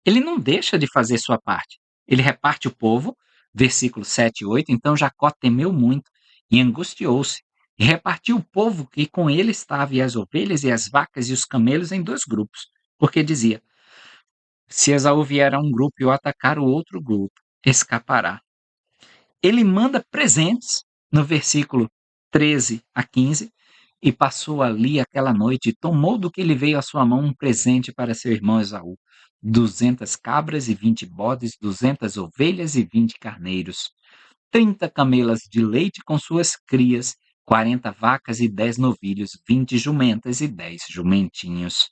[SPEAKER 1] ele não deixa de fazer sua parte. Ele reparte o povo, versículos 7 e 8. Então Jacó temeu muito e angustiou-se, e repartiu o povo que com ele estava, e as ovelhas, e as vacas, e os camelos em dois grupos, porque dizia: se Esaú vier a um grupo e o atacar o outro grupo, escapará. Ele manda presentes, no versículo 13 a 15, e passou ali aquela noite, e tomou do que lhe veio à sua mão um presente para seu irmão Esaú: 200 cabras e 20 bodes, 200 ovelhas e 20 carneiros, 30 camelas de leite com suas crias, 40 vacas e 10 novilhos, 20 jumentas e 10 jumentinhos.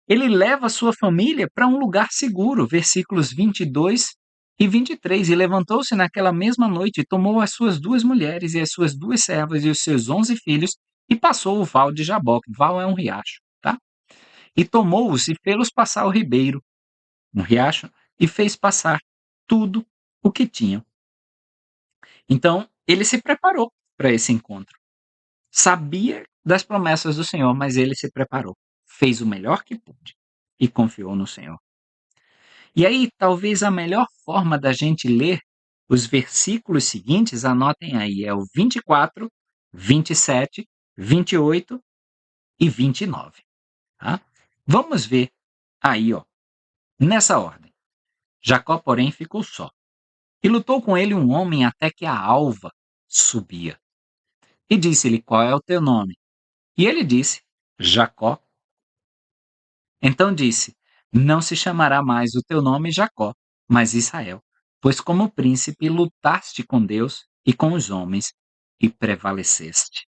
[SPEAKER 1] Ele leva sua família para um lugar seguro, versículos 22 e 23. E levantou-se naquela mesma noite, e tomou as suas duas mulheres, e as suas duas servas, e os seus 11 filhos, e passou o val de Jaboque. Val é um riacho, tá? E tomou-os e fê-los passar o ribeiro, um riacho, e fez passar tudo o que tinham. Então, ele se preparou para esse encontro. Sabia das promessas do Senhor, mas ele se preparou. Fez o melhor que pôde e confiou no Senhor. E aí, talvez a melhor forma da gente ler os versículos seguintes, anotem aí, é o 24, 27, 28 e 29. Tá? Vamos ver aí, ó, nessa ordem. Jacó, porém, ficou só. E lutou com ele um homem até que a alva subia. E disse-lhe: Qual é o teu nome? E ele disse: Jacó. Então disse: Não se chamará mais o teu nome Jacó, mas Israel, pois como príncipe lutaste com Deus e com os homens e prevaleceste.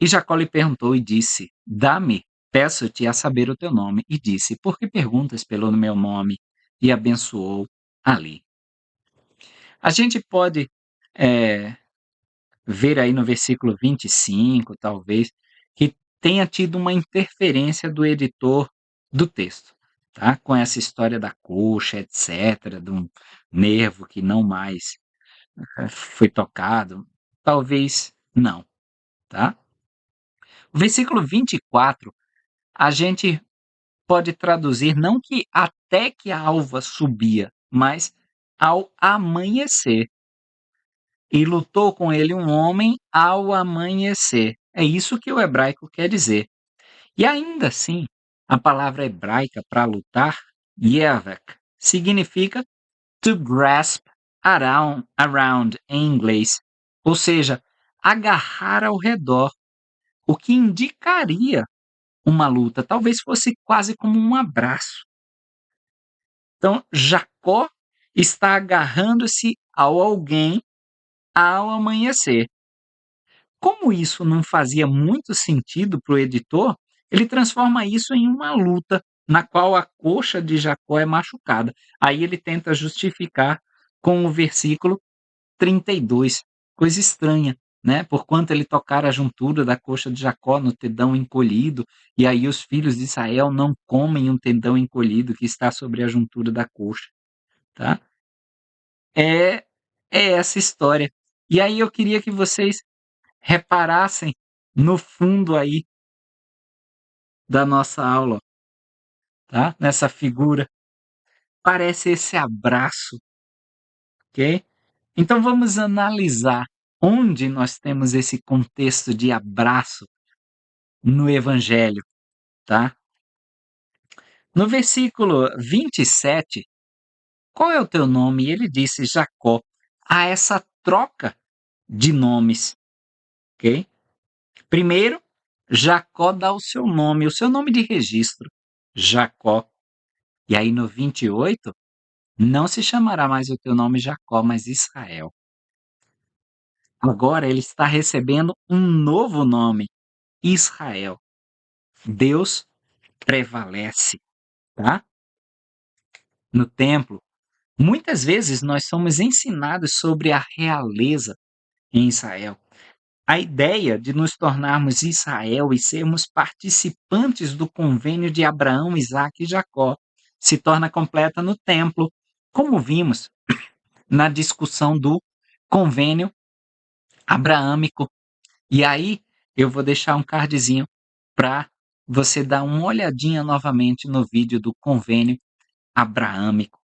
[SPEAKER 1] E Jacó lhe perguntou e disse: Dá-me, peço-te a saber o teu nome. E disse: Por que perguntas pelo meu nome? E abençoou ali. A gente pode ver aí no versículo 25, talvez, que tenha tido uma interferência do editor do texto, tá? Com essa história da coxa, etc., de um nervo que não mais foi tocado. Talvez não, tá? O versículo 24, a gente pode traduzir não que até que a alva subia, mas ao amanhecer. E lutou com ele um homem ao amanhecer. É isso que o hebraico quer dizer. E ainda assim, a palavra hebraica para lutar, yevek, significa To grasp around em inglês, ou seja, agarrar ao redor, o que indicaria uma luta, talvez fosse quase como um abraço. Então, Jacó está agarrando-se ao alguém ao amanhecer. Como isso não fazia muito sentido para o editor, ele transforma isso em uma luta na qual a coxa de Jacó é machucada. Aí ele tenta justificar com o versículo 32, coisa estranha, né? Porquanto ele tocara a juntura da coxa de Jacó no tendão encolhido, e aí os filhos de Israel não comem um tendão encolhido que está sobre a juntura da coxa, tá? É, é essa história. E aí eu queria que vocês reparassem no fundo aí da nossa aula, tá? Nessa figura. Parece esse abraço, ok? Então vamos analisar onde nós temos esse contexto de abraço no Evangelho, tá? No versículo 27, qual é o teu nome? E ele disse Jacó. Há essa troca de nomes, ok? Primeiro, Jacó dá o seu nome de registro, Jacó. E aí no 28, não se chamará mais o teu nome Jacó, mas Israel. Agora ele está recebendo um novo nome, Israel. Deus prevalece, tá? No templo, muitas vezes nós somos ensinados sobre a realeza em Israel. A ideia de nos tornarmos Israel e sermos participantes do convênio de Abraão, Isaque e Jacó se torna completa no templo, como vimos na discussão do convênio abraâmico. E aí eu vou deixar um cardzinho para você dar uma olhadinha novamente no vídeo do convênio abraâmico,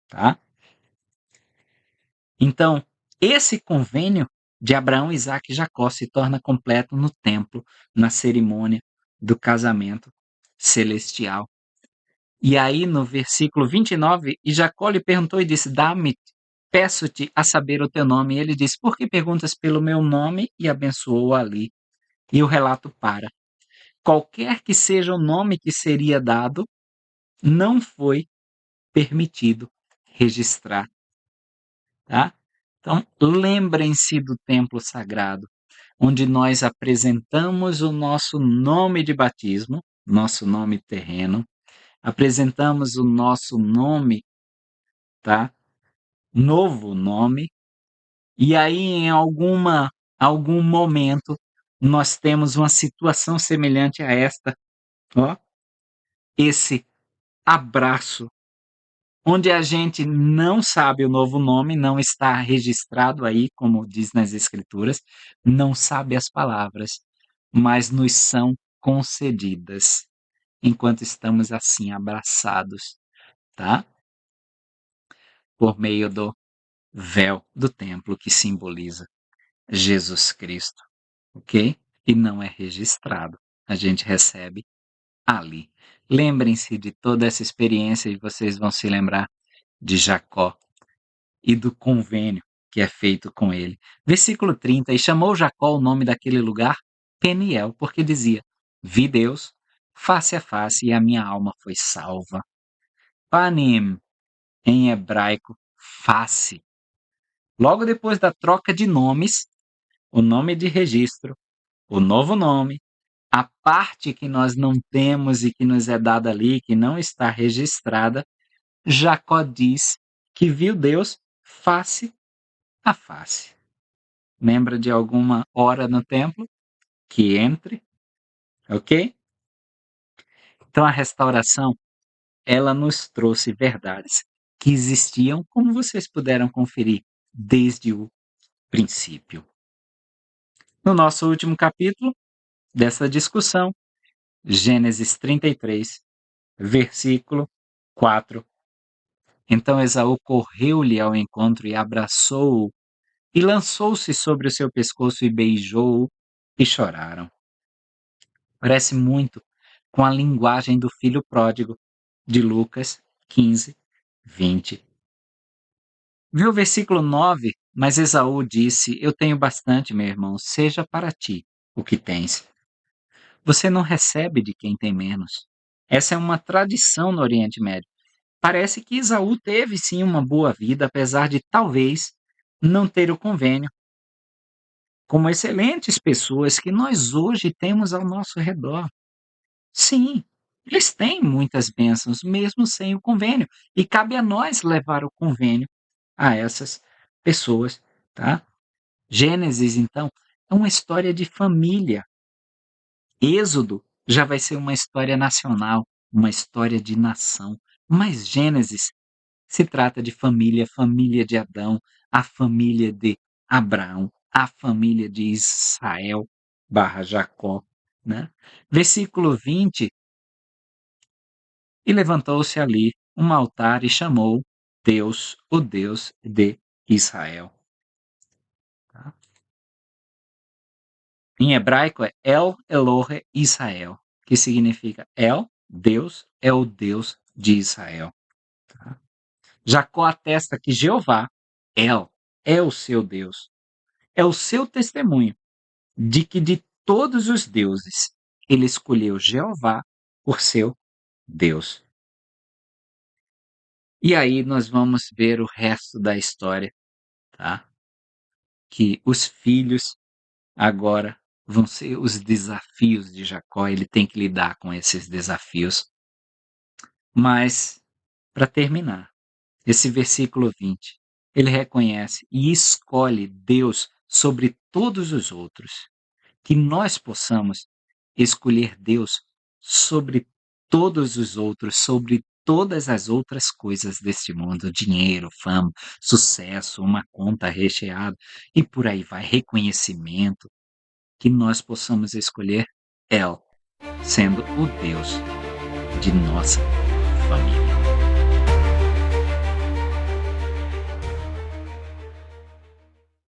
[SPEAKER 1] tá? Então, esse convênio de Abraão, Isaque e Jacó se torna completo no templo, na cerimônia do casamento celestial. E aí, no versículo 29, e Jacó lhe perguntou e disse: Dá-me, peço-te a saber o teu nome. E ele disse: Por que perguntas pelo meu nome? E abençoou ali. E o relato para. Qualquer que seja o nome que seria dado, não foi permitido registrar, tá? Então, lembrem-se do templo sagrado, onde nós apresentamos o nosso nome de batismo, nosso nome terreno, apresentamos o nosso nome, tá? Novo nome, e aí em algum momento nós temos uma situação semelhante a esta, ó, esse abraço, onde a gente não sabe o novo nome, não está registrado aí, como diz nas escrituras, não sabe as palavras, mas nos são concedidas enquanto estamos assim abraçados, tá? Por meio do véu do templo que simboliza Jesus Cristo, ok? E não é registrado. A gente recebe ali. Lembrem-se de toda essa experiência e vocês vão se lembrar de Jacó e do convênio que é feito com ele. Versículo 30, e chamou Jacó o nome daquele lugar Peniel, porque dizia, vi Deus face a face e a minha alma foi salva. Panim, em hebraico, face. Logo depois da troca de nomes, o nome de registro, o novo nome, a parte que nós não temos e que nos é dada ali, que não está registrada, Jacó diz que viu Deus face a face. Lembra de alguma hora no templo? Que entre, ok? Então a restauração, ela nos trouxe verdades que existiam, como vocês puderam conferir, desde o princípio. No nosso último capítulo dessa discussão, Gênesis 33, versículo 4. Então Esaú correu-lhe ao encontro e abraçou-o, e lançou-se sobre o seu pescoço e beijou-o, e choraram. Parece muito com a linguagem do filho pródigo de Lucas 15, 20. Viu o versículo 9? Mas Esaú disse: Eu tenho bastante, meu irmão, seja para ti o que tens. Você não recebe de quem tem menos. Essa é uma tradição no Oriente Médio. Parece que Esaú teve sim uma boa vida, apesar de talvez não ter o convênio, como excelentes pessoas que nós hoje temos ao nosso redor. Sim, eles têm muitas bênçãos, mesmo sem o convênio, e cabe a nós levar o convênio a essas pessoas, tá? Gênesis, então, é uma história de família. Êxodo já vai ser uma história nacional, uma história de nação. Mas Gênesis se trata de família, família de Adão, a família de Abraão, a família de Israel barra Jacó, né? Versículo 20, e levantou-se ali um altar e chamou Deus, o Deus de Israel. Tá? Em hebraico é El Elohe Israel, que significa El, Deus, é o Deus de Israel. Tá? Jacó atesta que Jeová, El, é o seu Deus. É o seu testemunho de que de todos os deuses ele escolheu Jeová por seu Deus. E aí nós vamos ver o resto da história, tá? Que os filhos agora vão ser os desafios de Jacó, ele tem que lidar com esses desafios. Mas, para terminar, esse versículo 20, ele reconhece e escolhe Deus sobre todos os outros. Que nós possamos escolher Deus sobre todos os outros, sobre todas as outras coisas deste mundo, dinheiro, fama, sucesso, uma conta recheada e por aí vai, reconhecimento, que nós possamos escolher El, sendo o Deus de nossa